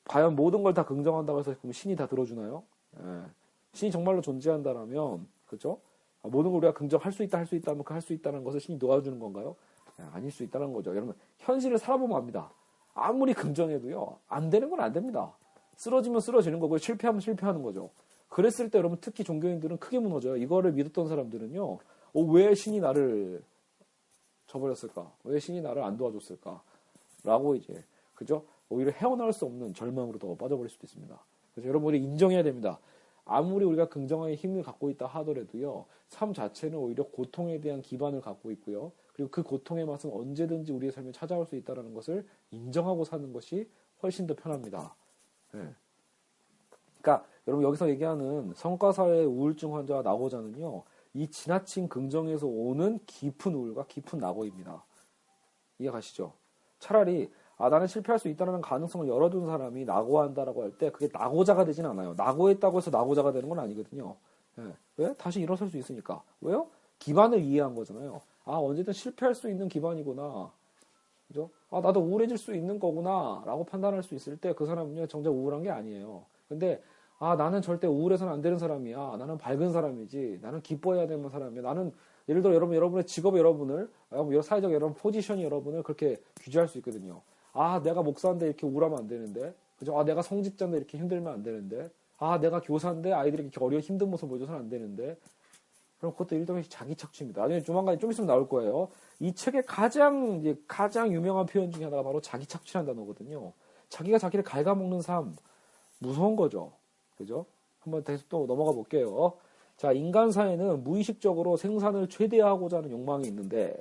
과연 모든 걸 다 긍정한다고 해서 그럼 신이 다 들어주나요? 신이 정말로 존재한다라면 그렇죠? 모든 걸 우리가 긍정할 수 있다면 그 할 수 있다는 것을 신이 도와주는 건가요? 아닐 수 있다는 거죠. 여러분 현실을 살아보면 압니다. 아무리 긍정해도요 안 되는 건 안 됩니다. 쓰러지면 쓰러지는 거고 실패하면 실패하는 거죠. 그랬을 때 여러분 특히 종교인들은 크게 무너져요. 이거를 믿었던 사람들은요 왜 신이 나를 저버렸을까? 왜 신이 나를 안 도와줬을까? 라고 이제 그죠? 오히려 헤어나올 수 없는 절망으로 더 빠져버릴 수도 있습니다. 그래서 여러분 우리 인정해야 됩니다. 아무리 우리가 긍정의 힘을 갖고 있다 하더라도요 삶 자체는 오히려 고통에 대한 기반을 갖고 있고요. 그리고 그 고통의 맛은 언제든지 우리의 삶에 찾아올 수 있다는 것을 인정하고 사는 것이 훨씬 더 편합니다. 그러니까 여러분 여기서 얘기하는 성과사회 우울증 환자와 낙오자는요 이 지나친 긍정에서 오는 깊은 우울과 깊은 낙오입니다. 이해가시죠? 차라리 나는 실패할 수 있다는 가능성을 열어둔 사람이 낙오한다라고 할 때 그게 낙오자가 되진 않아요. 낙오했다고 해서 낙오자가 되는 건 아니거든요. 왜? 다시 일어설 수 있으니까. 왜요? 기반을 이해한 거잖아요. 언제든 실패할 수 있는 기반이구나. 그죠? 나도 우울해질 수 있는 거구나 라고 판단할 수 있을 때 그 사람은요 정작 우울한 게 아니에요. 근데 나는 절대 우울해서는 안 되는 사람이야. 나는 밝은 사람이지. 나는 기뻐해야 되는 사람이야. 나는 예를 들어 여러분의 직업 여러분을 사회적 여러분 포지션이 여러분을 그렇게 규제할 수 있거든요. 내가 목사인데 이렇게 우울하면 안 되는데. 그죠? 내가 성직자인데 이렇게 힘들면 안 되는데. 내가 교사인데 아이들이 이렇게 어려운 힘든 모습 보여줘서는 안 되는데. 그럼 그것도 일종의 자기 착취입니다. 나중에 조만간 좀 있으면 나올 거예요. 이 책의 가장 유명한 표현 중에 하나가 바로 자기 착취라는 단어거든요. 자기가 자기를 갉아먹는 삶. 무서운 거죠. 그죠? 한번 다시 또 넘어가 볼게요. 자, 인간 사회는 무의식적으로 생산을 최대화하고자 하는 욕망이 있는데,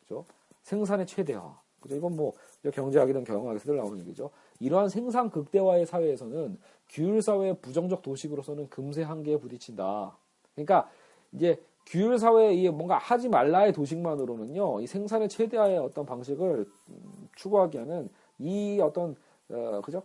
그죠? 생산의 최대화. 그죠? 이건 경제학이든 경영학에서 나오는 얘기죠. 이러한 생산 극대화의 사회에서는 규율사회의 부정적 도식으로서는 금세 한계에 부딪힌다. 그러니까, 이제, 규율사회의 뭔가 하지 말라의 도식만으로는요, 이 생산의 최대화의 어떤 방식을 추구하기에는 이 어떤, 그죠?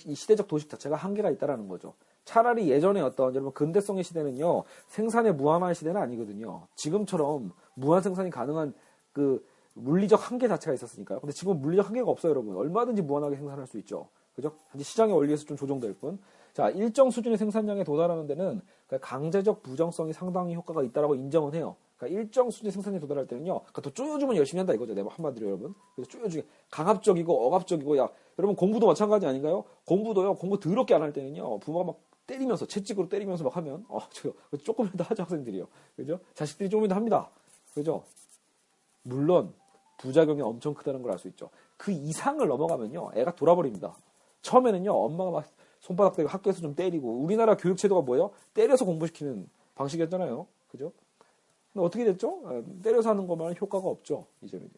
이 시대적 도식 자체가 한계가 있다라는 거죠. 차라리 예전에 여러분 근대성의 시대는요 생산의 무한한 시대는 아니거든요. 지금처럼 무한 생산이 가능한 그 물리적 한계 자체가 있었으니까요. 근데 지금 물리적 한계가 없어요, 여러분. 얼마든지 무한하게 생산할 수 있죠. 그죠? 단지 시장의 원리에서 좀 조정될 뿐. 자, 일정 수준의 생산량에 도달하는 데는 강제적 부정성이 상당히 효과가 있다라고 인정은 해요. 그러니까 일정 수준의 생산량에 도달할 때는요. 그러니까 더 쪼여주면 열심히 한다 이거죠. 내가 한마디로 여러분. 그래서 쪼여주기 강압적이고 억압적이고 여러분 공부도 마찬가지 아닌가요? 공부도요. 공부 더럽게 안 할 때는요. 부모가 막 때리면서 채찍으로 때리면서 막 하면 조금이라도 하죠 학생들이요. 그죠? 자식들이 조금이라도 합니다. 그죠? 물론 부작용이 엄청 크다는 걸 알 수 있죠. 그 이상을 넘어가면요. 애가 돌아버립니다. 처음에는요. 엄마가 막 손바닥 대고 학교에서 좀 때리고 우리나라 교육 제도가 뭐예요? 때려서 공부시키는 방식이었잖아요. 그죠? 근데 어떻게 됐죠? 때려서 하는 것만은 효과가 없죠. 이제는요.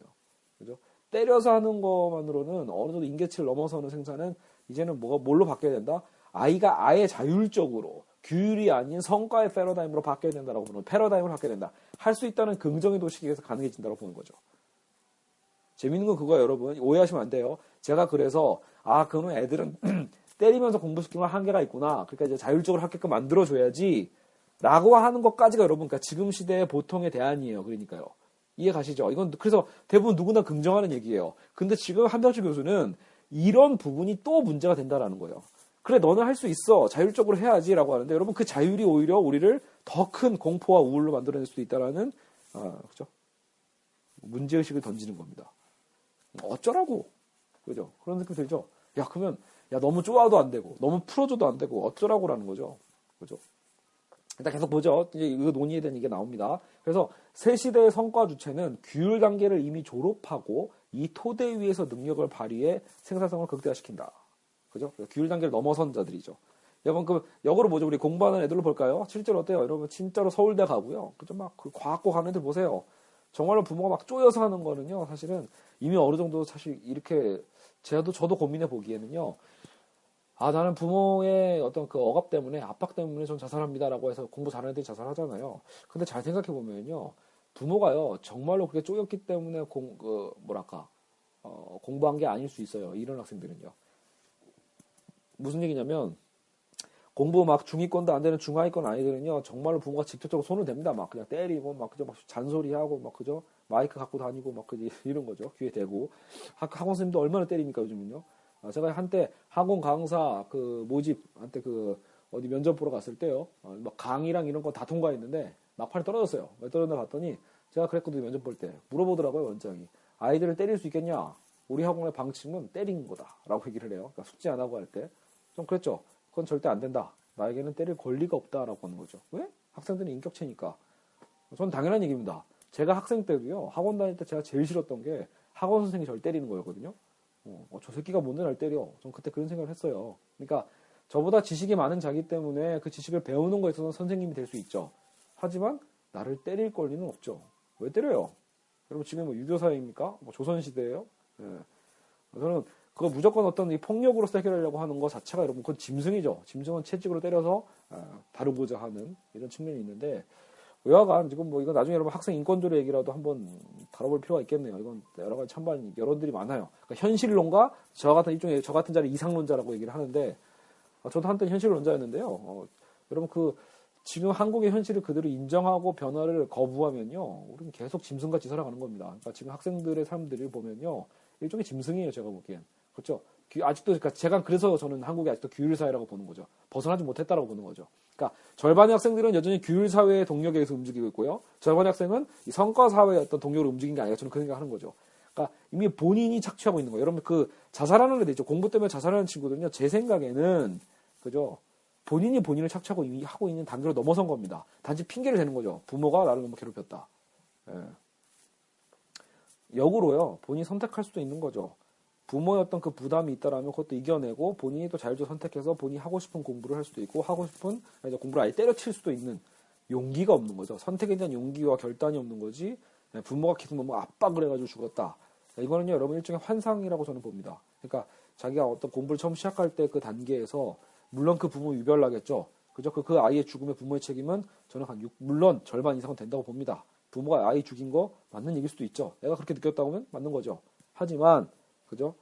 그죠? 때려서 하는 것만으로는 어느 정도 임계치를 넘어서는 생산은 이제는 뭘로 바뀌어야 된다? 아이가 아예 자율적으로 규율이 아닌 성과의 패러다임으로 바뀌어야 된다라고 보는 패러다임으로 바뀌어야 된다. 할 수 있다는 긍정의 도식에서 가능해진다고 보는 거죠. 재밌는 건 그거예요, 여러분. 오해하시면 안 돼요. 제가 그래서 그러면 애들은 때리면서 공부시키는 건 한계가 있구나. 그러니까 이제 자율적으로 하게끔 만들어줘야지 라고 하는 것까지가 여러분, 그러니까 지금 시대의 보통의 대안이에요. 그러니까요. 이해 가시죠? 이건 그래서 대부분 누구나 긍정하는 얘기예요. 근데 지금 한병철 교수는 이런 부분이 또 문제가 된다라는 거예요. 그래, 너는 할 수 있어. 자율적으로 해야지라고 하는데 여러분, 그 자율이 오히려 우리를 더 큰 공포와 우울로 만들어낼 수도 있다라는 그죠? 문제의식을 던지는 겁니다. 어쩌라고, 그죠? 그런 느낌 들죠? 야, 그러면 너무 쪼아도 안 되고 너무 풀어줘도 안 되고 어쩌라고라는 거죠, 그죠? 일단 계속 보죠. 이제 이거 논의에 대한 이게 나옵니다. 그래서 새 시대의 성과 주체는 규율 단계를 이미 졸업하고 이 토대 위에서 능력을 발휘해 생산성을 극대화시킨다. 그죠? 규율 단계를 넘어선 자들이죠. 여러분, 그 역으로 뭐죠? 우리 공부하는 애들로 볼까요? 실제로 어때요? 여러분, 진짜로 서울대 가고요. 그죠? 막 그 과학고 가는 애들 보세요. 정말로 부모가 막 쪼여서 하는 거는요. 사실은 이미 어느 정도 사실 이렇게 저도 고민해 보기에는요. 나는 부모의 어떤 그 억압 때문에, 압박 때문에 좀 자살합니다라고 해서 공부 잘하는 애들이 자살하잖아요. 근데 잘 생각해 보면요. 부모가요, 정말로 그렇게 쪼였기 때문에 공부한 게 아닐 수 있어요. 이런 학생들은요. 무슨 얘기냐면, 공부 막 중위권도 안 되는 중하위권 아이들은요, 정말로 부모가 직접적으로 손을 댑니다. 막 그냥 때리고, 막 그저 막 잔소리하고, 막 그죠? 마이크 갖고 다니고, 막 그지? 이런 거죠. 귀에 대고. 학원 선생님도 얼마나 때립니까, 요즘은요? 제가 한때 학원 강사 모집 한때 어디 면접 보러 갔을 때요. 막 강의랑 이런 거 다 통과했는데 막판에 떨어졌어요. 왜 떨어졌나 봤더니 제가 그랬거든요. 면접 볼 때 물어보더라고요, 원장이. 아이들을 때릴 수 있겠냐? 우리 학원의 방침은 때리는 거다라고 얘기를 해요. 그러니까 숙제 안 하고 할 때 좀 그랬죠. 그건 절대 안 된다. 나에게는 때릴 권리가 없다라고 하는 거죠. 왜? 학생들은 인격체니까. 전 당연한 얘기입니다. 제가 학생 때도요. 학원 다닐 때 제가 제일 싫었던 게 학원 선생님이 저를 때리는 거였거든요. 저 새끼가 뭔데 날 때려. 전 그때 그런 생각을 했어요. 그러니까 저보다 지식이 많은 자기 때문에 그 지식을 배우는 거에 있어서는 선생님이 될 수 있죠. 하지만 나를 때릴 권리는 없죠. 왜 때려요? 여러분 지금 뭐 유교사회입니까? 뭐 조선시대예요? 예. 저는 그거 무조건 어떤 이 폭력으로 해결하려고 하는 거 자체가 여러분 그건 짐승이죠. 짐승은 채찍으로 때려서 다루고자 하는 이런 측면이 있는데 여하간 지금 뭐 이거 나중에 여러분 학생 인권조례 얘기라도 한번 다뤄볼 필요가 있겠네요. 이건 여러 가지 찬반 여론들이 많아요. 그러니까 현실론과 저 같은 자리 이상론자라고 얘기를 하는데 저도 한때 현실론자였는데요. 여러분 지금 한국의 현실을 그대로 인정하고 변화를 거부하면요, 우리는 계속 짐승같이 살아가는 겁니다. 그러니까 지금 학생들의 삶들을 보면요, 일종의 짐승이에요, 제가 보기엔. 그렇죠? 아직도 그러니까 제가 그래서 저는 한국이 아직도 규율 사회라고 보는 거죠. 벗어나지 못했다라고 보는 거죠. 그러니까 절반의 학생들은 여전히 규율 사회의 동력에 의해서 움직이고 있고요. 절반의 학생은 이 성과 사회의 어떤 동력으로 움직이는 게 아니라 저는 그 생각하는 거죠. 그러니까 이미 본인이 착취하고 있는 거예요. 여러분 자살하는 애들 있죠. 공부 때문에 자살하는 친구들은요. 제 생각에는 그죠? 본인이 본인을 착취하고 이미 하고 있는 단계로 넘어선 겁니다. 단지 핑계를 대는 거죠. 부모가 나를 너무 괴롭혔다. 예. 역으로요. 본인이 선택할 수도 있는 거죠. 부모의 어떤 그 부담이 있다라면 그것도 이겨내고 본인이 또 자율적으로 선택해서 본인이 하고 싶은 공부를 할 수도 있고 하고 싶은 공부를 아예 때려칠 수도 있는 용기가 없는 거죠. 선택에 대한 용기와 결단이 없는 거지. 부모가 계속 너무 압박을 해가지고 죽었다. 이거는요, 여러분 일종의 환상이라고 저는 봅니다. 그러니까 자기가 어떤 공부를 처음 시작할 때 그 단계에서 물론 그 부모 유별나겠죠. 그죠? 그 아이의 죽음에 부모의 책임은 저는 물론 절반 이상은 된다고 봅니다. 부모가 아이 죽인 거 맞는 얘기일 수도 있죠. 내가 그렇게 느꼈다고 하면 맞는 거죠. 하지만 그죠?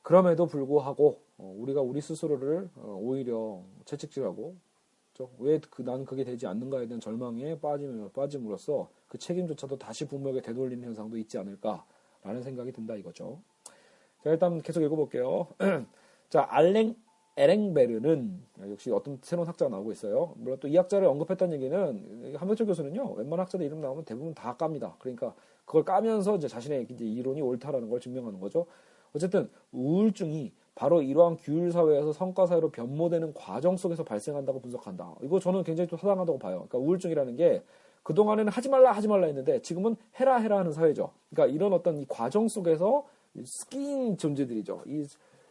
그럼에도 불구하고 우리가 우리 스스로를 오히려 채찍질하고 왜 나는 그게 되지 않는가에 대한 절망에 빠짐으로써 그 책임조차도 다시 부모에게 되돌리는 현상도 있지 않을까라는 생각이 든다 이거죠. 자, 일단 계속 읽어볼게요. 자, 에랭베르는 역시 어떤 새로운 학자가 나오고 있어요. 물론 또 이 학자를 언급했다는 얘기는 한병철 교수는요, 웬만한 학자들 이름 나오면 대부분 다 깝니다. 그러니까 그걸 까면서 이제 자신의 이제 이론이 옳다라는 걸 증명하는 거죠. 어쨌든 우울증이 바로 이러한 규율 사회에서 성과 사회로 변모되는 과정 속에서 발생한다고 분석한다. 이거 저는 굉장히 또 타당하다고 봐요. 그러니까 우울증이라는 게 그동안에는 하지 말라 했는데 지금은 해라 하는 사회죠. 그러니까 이런 어떤 이 과정 속에서 스킨 존재들이죠.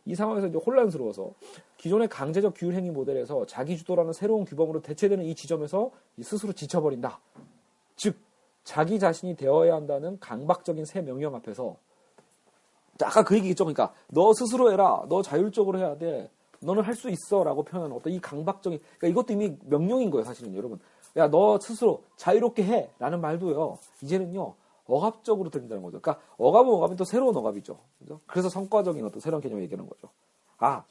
이 상황에서 이제 혼란스러워서 기존의 강제적 규율 행위 모델에서 자기 주도라는 새로운 규범으로 대체되는 이 지점에서 스스로 지쳐버린다. 즉 자기 자신이 되어야 한다는 강박적인 새 명령 앞에서 아까 그 얘기겠죠. 그러니까 너 스스로 해라. 너 자율적으로 해야 돼. 너는 할 수 있어라고 표현하는 어떤 이 강박적인, 그러니까 이것도 이미 명령인 거예요, 사실은 여러분. 야, 너 스스로 자유롭게 해라는 말도요. 이제는요 억압적으로 들린다는 거죠. 그러니까 억압은 또 새로운 억압이죠. 그죠? 그래서 성과적인 어떤 새로운 개념을 얘기하는 거죠.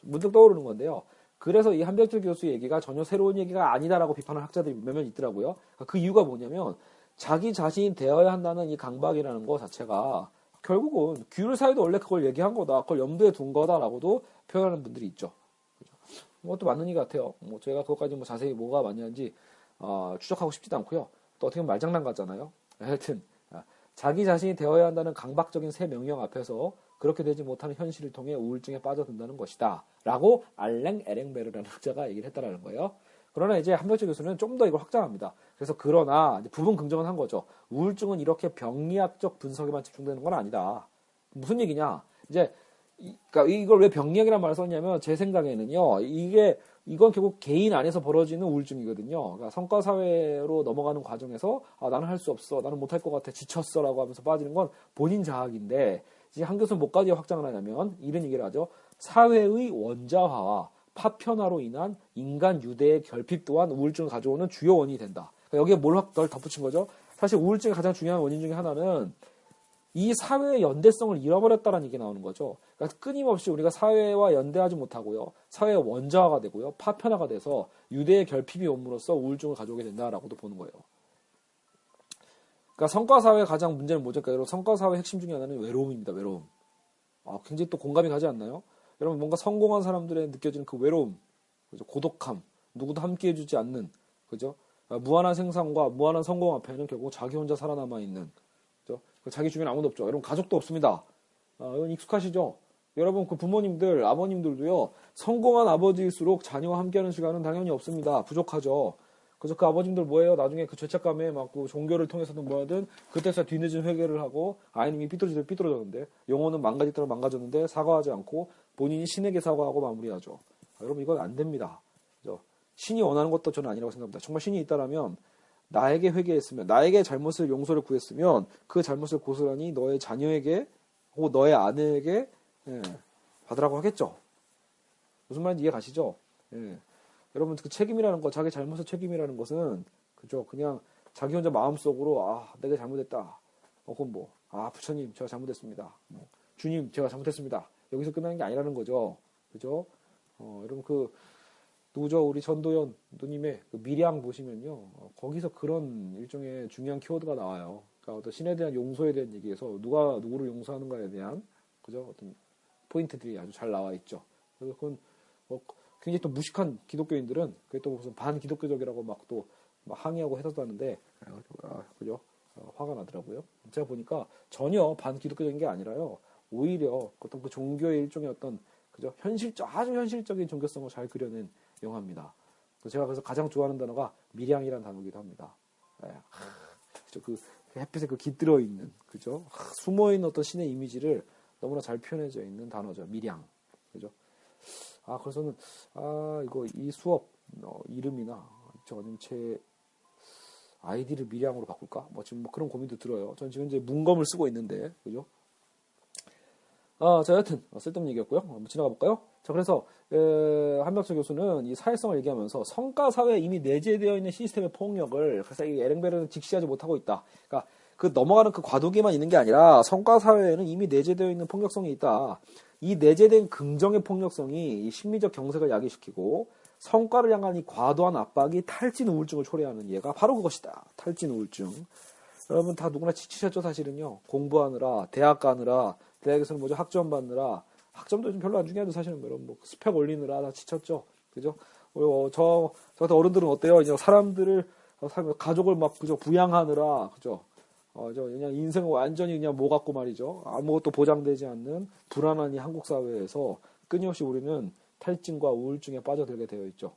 문득 떠오르는 건데요. 그래서 이 한병철 교수의 얘기가 전혀 새로운 얘기가 아니다라고 비판하는 학자들이 몇몇 있더라고요. 그 이유가 뭐냐면 자기 자신이 되어야 한다는 이 강박이라는 거 자체가 결국은 규율 사회도 원래 그걸 얘기한 거다. 그걸 염두에 둔 거다라고도 표현하는 분들이 있죠. 그것도 맞는 얘기 같아요. 제가 그것까지 자세히 뭐가 맞냐는지 추적하고 싶지도 않고요. 또 어떻게 보면 말장난 같잖아요. 하여튼 자기 자신이 되어야 한다는 강박적인 새 명령 앞에서 그렇게 되지 못하는 현실을 통해 우울증에 빠져든다는 것이다. 라고 알랭 에랭베르라는 학자가 얘기를 했다라는 거예요. 그러나 이제 한병철 교수는 좀 더 이걸 확장합니다. 그래서 그러나 부분 긍정은 한 거죠. 우울증은 이렇게 병리학적 분석에만 집중되는 건 아니다. 무슨 얘기냐? 이제 그러니까 이걸 왜 병리학이라는 말을 썼냐면 제 생각에는요. 이건 결국 개인 안에서 벌어지는 우울증이거든요. 그러니까 성과 사회로 넘어가는 과정에서 나는 할 수 없어, 나는 못할 것 같아, 지쳤어라고 하면서 빠지는 건 본인 자학인데 이제 한 교수는 뭐까지 확장을 하냐면 이런 얘기를 하죠. 사회의 원자화와 파편화로 인한 인간 유대의 결핍 또한 우울증을 가져오는 주요 원인이 된다. 그러니까 여기에 뭘 덜 덧붙인 거죠? 사실 우울증의 가장 중요한 원인 중에 하나는 이 사회의 연대성을 잃어버렸다는 얘기 나오는 거죠. 그러니까 끊임없이 우리가 사회와 연대하지 못하고요. 사회의 원자화가 되고요. 파편화가 돼서 유대의 결핍이 옴으로써 우울증을 가져오게 된다라고도 보는 거예요. 그러니까 성과사회의 가장 문제는 뭐죠? 그러니까 여러분 성과사회의 핵심 중에 하나는 외로움입니다. 외로움. 굉장히 또 공감이 가지 않나요? 여러분 뭔가 성공한 사람들의 느껴지는 그 외로움, 그죠? 고독함, 누구도 함께해주지 않는, 그죠? 무한한 생산과 무한한 성공 앞에는 결국 자기 혼자 살아남아 있는, 그죠? 자기 주변에 아무도 없죠. 여러분 가족도 없습니다. 이건 익숙하시죠? 여러분 그 부모님들, 아버님들도요. 성공한 아버지일수록 자녀와 함께하는 시간은 당연히 없습니다. 부족하죠. 그래서 그 아버님들 뭐예요? 나중에 그 죄책감에 막 그 종교를 통해서든 뭐하든 그때서 뒤늦은 회개를 하고 아이님이 삐뚤어졌는데 영혼은 망가졌더라 망가졌는데 사과하지 않고 본인이 신에게 사과하고 마무리하죠. 여러분 이건 안 됩니다. 그죠? 신이 원하는 것도 저는 아니라고 생각합니다. 정말 신이 있다라면 나에게 회개했으면 나에게 잘못을 용서를 구했으면 그 잘못을 고스란히 너의 자녀에게 혹은 너의 아내에게 받으라고 하겠죠. 무슨 말인지 이해 가시죠? 예. 여러분 그 책임이라는 거, 자기 잘못의 책임이라는 것은 그죠? 그냥 자기 혼자 마음속으로 내가 잘못했다. 혹은 부처님 제가 잘못했습니다. 주님 제가 잘못했습니다. 여기서 끝나는 게 아니라는 거죠. 그죠? 여러분 누구죠? 우리 전도연 누님의 그 밀양 보시면요. 거기서 그런 일종의 중요한 키워드가 나와요. 그러니까 어떤 신에 대한 용서에 대한 얘기에서 누가 누구를 용서하는가에 대한 그죠? 어떤 포인트들이 아주 잘 나와 있죠. 그래서 그건 굉장히 또 무식한 기독교인들은 그게 또 무슨 반기독교적이라고 막 항의하고 해서하는데 그죠? 화가 나더라고요. 제가 보니까 전혀 반기독교적인 게 아니라요. 오히려 어떤 그 종교의 일종의 어떤 그죠? 아주 현실적인 종교성을 잘 그려낸 영화입니다. 제가 그래서 가장 좋아하는 단어가 밀양이라는 단어이기도 합니다. 그죠? 그 햇빛에 깃들어 있는 그죠? 숨어 있는 어떤 신의 이미지를 너무나 잘 표현해져 있는 단어죠. 밀양. 그죠? 그래서는 이거 이 수업 이름이나 아니면 제 아이디를 밀양으로 바꿀까? 지금 그런 고민도 들어요. 전 지금 이제 문검을 쓰고 있는데 그죠? 자, 여하튼 쓸데없는 얘기였고요. 한번 지나가 볼까요? 자, 그래서 한병철 교수는 이 사회성을 얘기하면서 성과 사회에 이미 내재되어 있는 시스템의 폭력을 그래서 이 에랭베르는 직시하지 못하고 있다. 그러니까 그 넘어가는 그 과도기만 있는 게 아니라 성과 사회에는 이미 내재되어 있는 폭력성이 있다. 이 내재된 긍정의 폭력성이 이 심리적 경색을 야기시키고 성과를 향한 이 과도한 압박이 탈진 우울증을 초래하는 예가 바로 그것이다. 탈진 우울증. 여러분 다 누구나 지치셨죠 사실은요. 공부하느라 대학 가느라 대학에서는 학점 받느라 학점도 좀 별로 안 중요하죠 사실은. 여러분 스펙 올리느라 다 지쳤죠. 그죠? 저 같은 어른들은 어때요? 이제 사람들을 가족을 그죠 부양하느라 그죠? 그냥 인생을 완전히 그냥 뭐 갖고 말이죠. 아무것도 보장되지 않는 불안한 이 한국 사회에서 끊임없이 우리는 탈진과 우울증에 빠져들게 되어 있죠.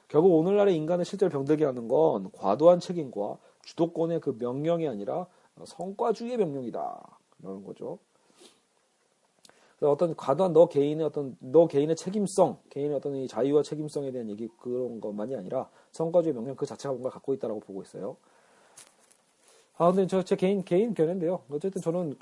결국 오늘날의 인간을 실제로 병들게 하는 건 과도한 책임과 주도권의 그 명령이 아니라 성과주의의 명령이다. 이런 거죠. 그래서 어떤 과도한 너 개인의 책임성, 개인의 어떤 이 자유와 책임성에 대한 얘기 그런 것만이 아니라 성과주의 명령 그 자체가 뭔가 갖고 있다라고 보고 있어요. 근데 제 개인 견해인데요. 어쨌든 저는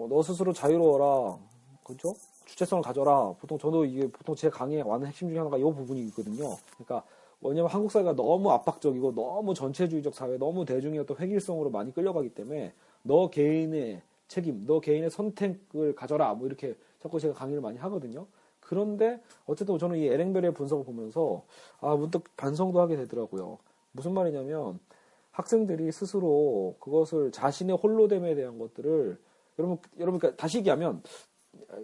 너 스스로 자유로워라. 그죠? 주체성을 가져라. 보통 제 강의에 와는 핵심 중에 하나가 이 부분이 있거든요. 그러니까 왜냐면 한국 사회가 너무 압박적이고 너무 전체주의적 사회, 너무 대중의 어떤 획일성으로 많이 끌려가기 때문에 너 개인의 책임, 너 개인의 선택을 가져라. 뭐 이렇게 자꾸 제가 강의를 많이 하거든요. 그런데 어쨌든 저는 이 에랭베르의 분석을 보면서 문득 반성도 하게 되더라고요. 무슨 말이냐면 학생들이 스스로 그것을 자신의 홀로됨에 대한 것들을 여러분 그러니까 다시 얘기하면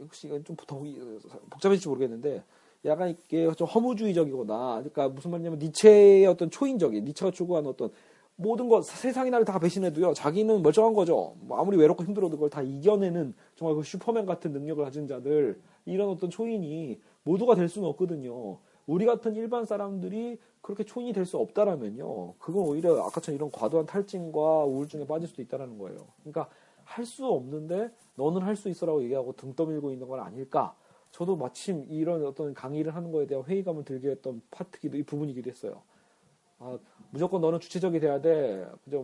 혹시 이건 좀 복잡해질지 모르겠는데 약간 이게 좀 허무주의적이거나 그러니까 무슨 말이냐면 니체의 어떤 초인적인 니체가 추구하는 어떤 모든 것 세상이 나를 다 배신해도요 자기는 멀쩡한 거죠. 뭐 아무리 외롭고 힘들어도 그걸 다 이겨내는 정말 그 슈퍼맨 같은 능력을 가진 자들 이런 어떤 초인이 모두가 될 수는 없거든요. 우리 같은 일반 사람들이 그렇게 초인이 될 수 없다라면요 그건 오히려 아까처럼 이런 과도한 탈진과 우울증에 빠질 수도 있다라는 거예요. 그러니까 할 수 없는데 너는 할 수 있어라고 얘기하고 등 떠밀고 있는 건 아닐까. 저도 마침 이런 어떤 강의를 하는 거에 대한 회의감을 들게 했던 이 부분이기도 했어요. 무조건 너는 주체적이 돼야 돼. 그저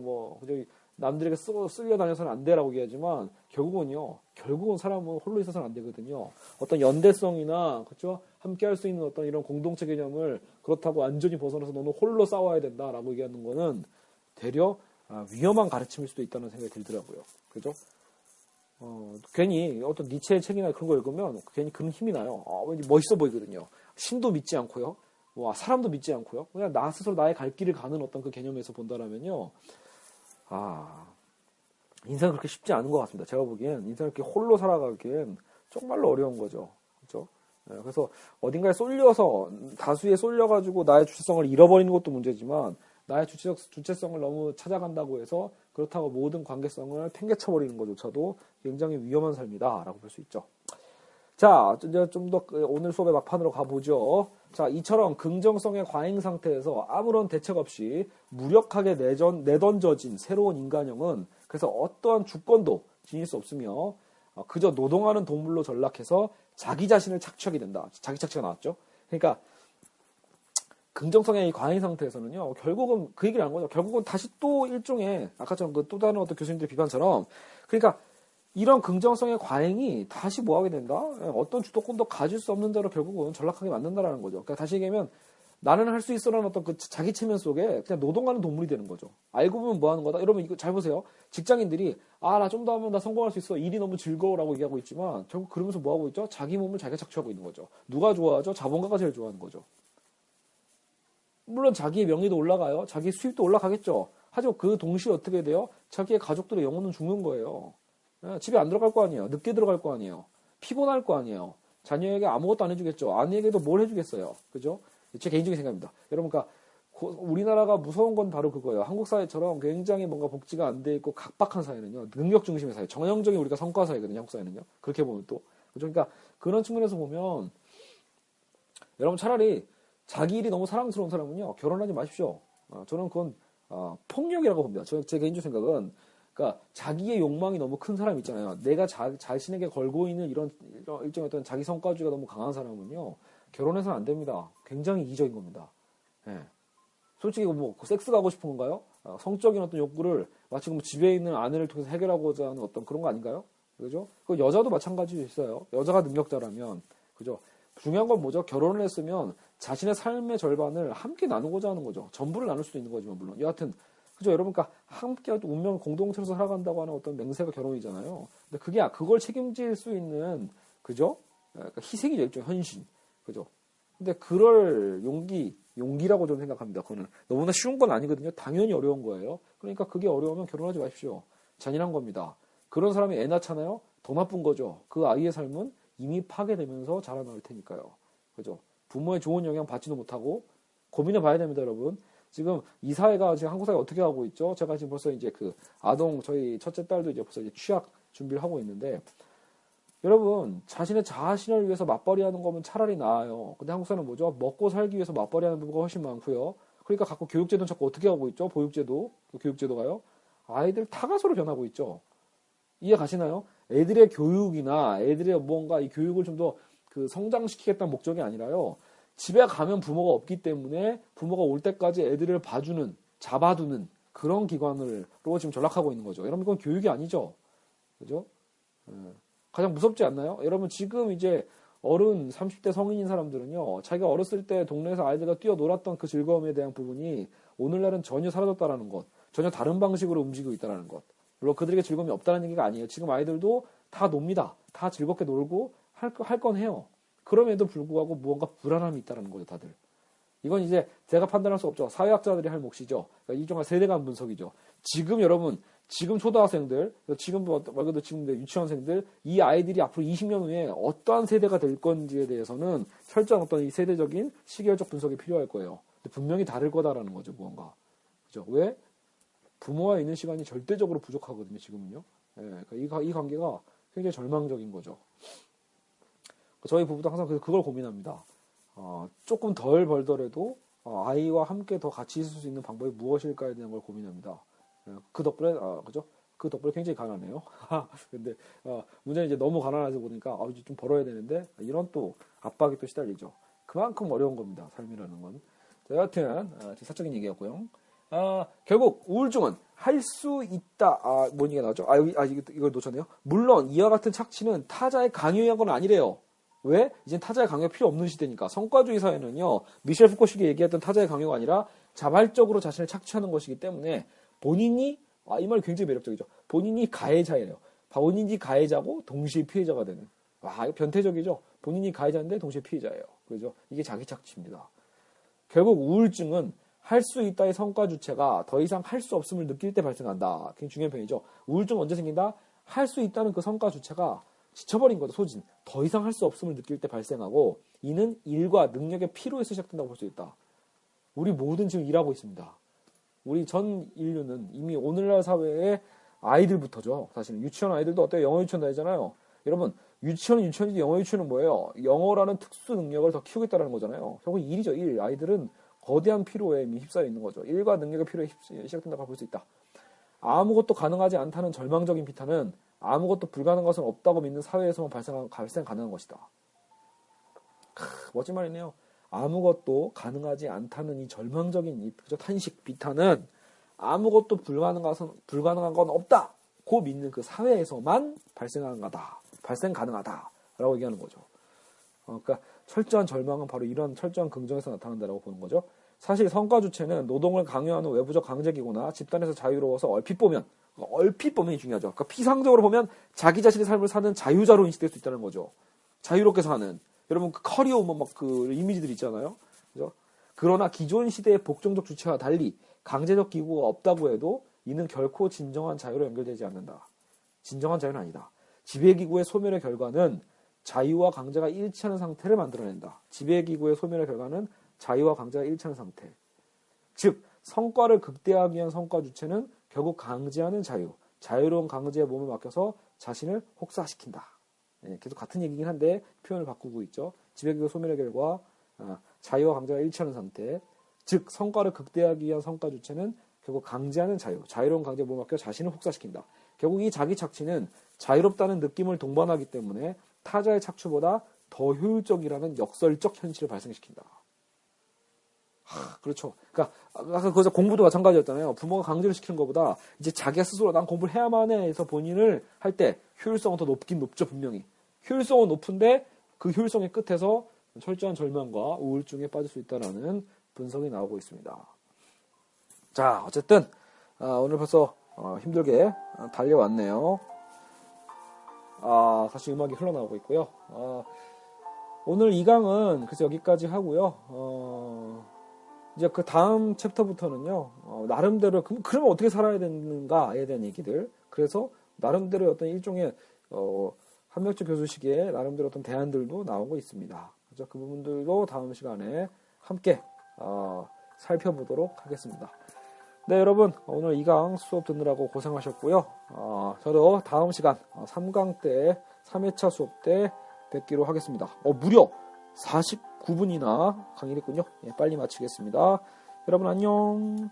남들에게 쓸려 다녀서는 안 돼라고 얘기하지만 결국은 사람은 홀로 있어서는 안 되거든요. 어떤 연대성이나 그렇죠? 함께 할 수 있는 어떤 이런 공동체 개념을 그렇다고 완전히 벗어나서 너는 홀로 싸워야 된다라고 얘기하는 거는 되려 위험한 가르침일 수도 있다는 생각이 들더라고요. 그죠? 괜히 어떤 니체의 책이나 그런 거 읽으면 괜히 그런 힘이 나요. 왠지 멋있어 보이거든요. 신도 믿지 않고요. 사람도 믿지 않고요. 그냥 나 스스로 나의 갈 길을 가는 어떤 그 개념에서 본다라면요. 인생은 그렇게 쉽지 않은 것 같습니다. 제가 보기엔 인생을 이렇게 홀로 살아가기엔 정말로 어려운 거죠. 그렇죠? 그래서 어딘가에 다수에 쏠려가지고 나의 주체성을 잃어버리는 것도 문제지만 나의 주체성을 너무 찾아간다고 해서 그렇다고 모든 관계성을 팽개쳐버리는 것조차도 굉장히 위험한 삶이다라고 볼 수 있죠. 자, 이제 좀 더 오늘 수업의 막판으로 가보죠. 자, 이처럼 긍정성의 과잉 상태에서 아무런 대책 없이 무력하게 내던져진 새로운 인간형은 그래서 어떠한 주권도 지닐 수 없으며 그저 노동하는 동물로 전락해서 자기 자신을 착취하게 된다. 자기 착취가 나왔죠. 그러니까 긍정성의 이 과잉 상태에서는요, 결국은 그 얘기를 하는 거죠. 결국은 다시 또 일종의 아까처럼 그 또 다른 어떤 교수님들의 비판처럼 그러니까 이런 긍정성의 과잉이 다시 뭐 하게 된다? 어떤 주도권도 가질 수 없는 자로 결국은 전락하게 만든다라는 거죠. 그러니까 다시 얘기하면 나는 할 수 있어라는 어떤 그 자기 체면 속에 그냥 노동하는 동물이 되는 거죠. 알고 보면 뭐 하는 거다? 여러분 이거 잘 보세요. 직장인들이 나 좀 더 하면 나 성공할 수 있어. 일이 너무 즐거워라고 얘기하고 있지만 결국 그러면서 뭐 하고 있죠? 자기 몸을 자기가 착취하고 있는 거죠. 누가 좋아하죠? 자본가가 제일 좋아하는 거죠. 물론 자기의 명예도 올라가요. 자기 수입도 올라가겠죠. 하지만 그 동시에 어떻게 돼요? 자기의 가족들의 영혼은 죽는 거예요. 집에 안 들어갈 거 아니에요. 늦게 들어갈 거 아니에요. 피곤할 거 아니에요. 자녀에게 아무것도 안 해주겠죠. 아내에게도 뭘 해주겠어요. 그죠? 제 개인적인 생각입니다. 여러분, 그러니까 우리나라가 무서운 건 바로 그거예요. 한국 사회처럼 굉장히 뭔가 복지가 안 돼 있고 각박한 사회는요. 능력 중심의 사회. 전형적인 우리가 성과 사회거든요. 한국 사회는요. 그렇게 보면 또. 그죠? 그러니까 그런 측면에서 보면 여러분 차라리 자기 일이 너무 사랑스러운 사람은요. 결혼하지 마십시오. 저는 그건 폭력이라고 봅니다. 제 개인적 생각은 그러니까 자기의 욕망이 너무 큰 사람 있잖아요. 내가 자신에게 걸고 있는 이런 일종의 어떤 자기 성과주의가 너무 강한 사람은요. 결혼해서는 안 됩니다. 굉장히 이기적인 겁니다. 예. 솔직히 뭐 섹스가 하고 싶은 건가요? 성적인 어떤 욕구를 마치 집에 있는 아내를 통해서 해결하고자 하는 어떤 그런 거 아닌가요? 그죠? 그 여자도 마찬가지로 있어요. 여자가 능력자라면 그죠? 중요한 건 뭐죠? 결혼을 했으면 자신의 삶의 절반을 함께 나누고자 하는 거죠. 전부를 나눌 수도 있는 거지만 물론 여하튼 그죠? 여러분, 그러니까 함께 운명 공동체로서 살아간다고 하는 어떤 맹세가 결혼이잖아요. 근데 그걸 책임질 수 있는 그죠? 그러니까 희생이죠, 일종 헌신, 그죠? 근데 그럴 용기라고 저는 생각합니다. 그거는 너무나 쉬운 건 아니거든요. 당연히 어려운 거예요. 그러니까 그게 어려우면 결혼하지 마십시오. 잔인한 겁니다. 그런 사람이 애 낳잖아요. 더 나쁜 거죠. 그 아이의 삶은 이미 파괴되면서 자라나올 테니까요. 그죠? 부모의 좋은 영향 받지도 못하고 고민해 봐야 됩니다, 여러분. 지금 이 사회가 지금 한국 사회가 어떻게 하고 있죠? 제가 지금 벌써 이제 그 저희 첫째 딸도 이제 벌써 이제 취학 준비를 하고 있는데 여러분 자신의 자신을 위해서 맞벌이하는 거면 차라리 나아요. 근데 한국 사회는 뭐죠? 먹고 살기 위해서 맞벌이하는 부부가 훨씬 많고요. 그러니까 갖고 교육제도는 자꾸 어떻게 하고 있죠? 보육제도, 교육제도가요. 아이들 타가소로 변하고 있죠. 이해 가시나요? 애들의 교육이나 애들의 뭔가 이 교육을 좀 더 그 성장시키겠다는 목적이 아니라요. 집에 가면 부모가 없기 때문에 부모가 올 때까지 애들을 잡아두는 그런 기관으로 지금 전락하고 있는 거죠. 여러분, 이건 교육이 아니죠. 그죠? 가장 무섭지 않나요? 여러분 지금 이제 어른 30대 성인인 사람들은요. 자기가 어렸을 때 동네에서 아이들과 뛰어놀았던 그 즐거움에 대한 부분이 오늘날은 전혀 사라졌다라는 것. 전혀 다른 방식으로 움직이고 있다는 것. 물론 그들에게 즐거움이 없다는 얘기가 아니에요. 지금 아이들도 다 놉니다. 다 즐겁게 놀고 할 건 해요. 그럼에도 불구하고 무언가 불안함이 있다는 거죠, 다들. 이건 이제 제가 판단할 수 없죠. 사회학자들이 할 몫이죠. 그러니까 일종의 세대간 분석이죠. 지금 여러분, 지금 초등학생들, 지금 말고도 지금 유치원생들, 이 아이들이 앞으로 20년 후에 어떠한 세대가 될 건지에 대해서는 철저한 어떤 이 세대적인 시계열적 분석이 필요할 거예요. 근데 분명히 다를 거다라는 거죠, 무언가. 그죠? 왜? 부모와 있는 시간이 절대적으로 부족하거든요, 지금은요. 예, 그러니까 이 관계가 굉장히 절망적인 거죠. 저희 부부도 항상 그걸 고민합니다. 조금 덜 벌더라도 아이와 함께 더 같이 있을 수 있는 방법이 무엇일까에 대한 걸 고민합니다. 그 덕분에 그죠? 그 덕분에 굉장히 가난해요. 근데 문제는 이제 너무 가난해서 보니까 이제 좀 벌어야 되는데 이런 또 압박이 또 시달리죠. 그만큼 어려운 겁니다. 삶이라는 건. 자, 여하튼 사적인 얘기였고요. 결국 우울증은 할 수 있다. 뭔 얘기가 나왔죠? 이걸 놓쳤네요. 물론 이와 같은 착취는 타자의 강요에 한 건 아니래요. 왜? 이젠 타자의 강요가 필요 없는 시대니까. 성과주의 사회는요, 미셸 푸코식이 얘기했던 타자의 강요가 아니라 자발적으로 자신을 착취하는 것이기 때문에 본인이, 이 말이 굉장히 매력적이죠. 본인이 가해자예요. 본인이 가해자고 동시에 피해자가 되는. 이거 변태적이죠? 본인이 가해자인데 동시에 피해자예요. 그죠? 이게 자기 착취입니다. 결국 우울증은 할 수 있다의 성과 주체가 더 이상 할 수 없음을 느낄 때 발생한다. 굉장히 중요한 표현이죠. 우울증은 언제 생긴다? 할 수 있다는 그 성과 주체가 지쳐버린 거죠, 소진. 더 이상 할 수 없음을 느낄 때 발생하고, 이는 일과 능력의 피로에서 시작된다고 볼 수 있다. 우리 모든 지금 일하고 있습니다. 우리 전 인류는 이미 오늘날 사회의 아이들부터죠. 사실은 유치원 아이들도 어때요? 영어 유치원 다니잖아요. 여러분, 유치원이지 영어 유치원은 뭐예요? 영어라는 특수 능력을 더 키우겠다는 거잖아요. 결국 일이죠, 일. 아이들은 거대한 피로에 이미 휩싸여 있는 거죠. 일과 능력의 피로에 시작된다고 볼 수 있다. 아무것도 가능하지 않다는 절망적인 비탄은 아무것도 불가능한 것은 없다고 믿는 사회에서만 발생 가능한 것이다. 멋진 말이네요. 아무것도 가능하지 않다는 이 절망적인 탄식, 비탄은 아무것도 불가능한 건 없다고 믿는 그 사회에서만 발생 가능하다라고 얘기하는 거죠. 그러니까 철저한 절망은 바로 이런 철저한 긍정에서 나타난다라고 보는 거죠. 사실 성과 주체는 노동을 강요하는 외부적 강제기구나 집단에서 자유로워서 얼핏 보면 중요하죠. 그러니까 피상적으로 보면 자기 자신의 삶을 사는 자유자로 인식될 수 있다는 거죠. 자유롭게 사는. 여러분 그 커리어 우먼 그 이미지들 있잖아요. 그죠? 그러나 기존 시대의 복종적 주체와 달리 강제적 기구가 없다고 해도 이는 결코 진정한 자유로 연결되지 않는다. 진정한 자유는 아니다. 지배기구의 소멸의 결과는 자유와 강제가 일치하는 상태를 만들어낸다. 지배기구의 소멸의 결과는 자유와 강제가 일치하는 상태. 즉 성과를 극대화하기 위한 성과 주체는 결국 강제하는 자유, 자유로운 강제의 몸을 맡겨서 자신을 혹사시킨다. 계속 같은 얘기긴 한데 표현을 바꾸고 있죠. 지배기구 소멸의 결과 자유와 강제가 일치하는 상태. 즉 성과를 극대화하기 위한 성과 주체는 결국 강제하는 자유, 자유로운 강제의 몸을 맡겨 자신을 혹사시킨다. 결국 이 자기 착취는 자유롭다는 느낌을 동반하기 때문에 타자의 착취보다 더 효율적이라는 역설적 현실을 발생시킨다. 그렇죠. 그러니까 아까 거기서 공부도 마찬가지였잖아요. 부모가 강제를 시키는 것보다 이제 자기가 스스로 난 공부를 해야만 해서 본인을 할 때 효율성은 더 높긴 높죠, 분명히. 효율성은 높은데 그 효율성의 끝에서 철저한 절망과 우울증에 빠질 수 있다는 분석이 나오고 있습니다. 자, 어쨌든 오늘 벌써 힘들게 달려왔네요. 다시 음악이 흘러나오고 있고요. 오늘 2강은 그래서 여기까지 하고요. 이제 그 다음 챕터부터는요, 나름대로, 그러면 어떻게 살아야 되는가에 대한 얘기들. 그래서, 나름대로 어떤 일종의, 한명철 교수식의 나름대로 어떤 대안들도 나오고 있습니다. 그래서 그 부분들도 다음 시간에 함께, 살펴보도록 하겠습니다. 네, 여러분, 오늘 2강 수업 듣느라고 고생하셨고요. 저도 다음 시간, 3강 때, 3회차 수업 때 뵙기로 하겠습니다. 무려 49분이나 강의를 했군요. 빨리 마치겠습니다. 여러분 안녕.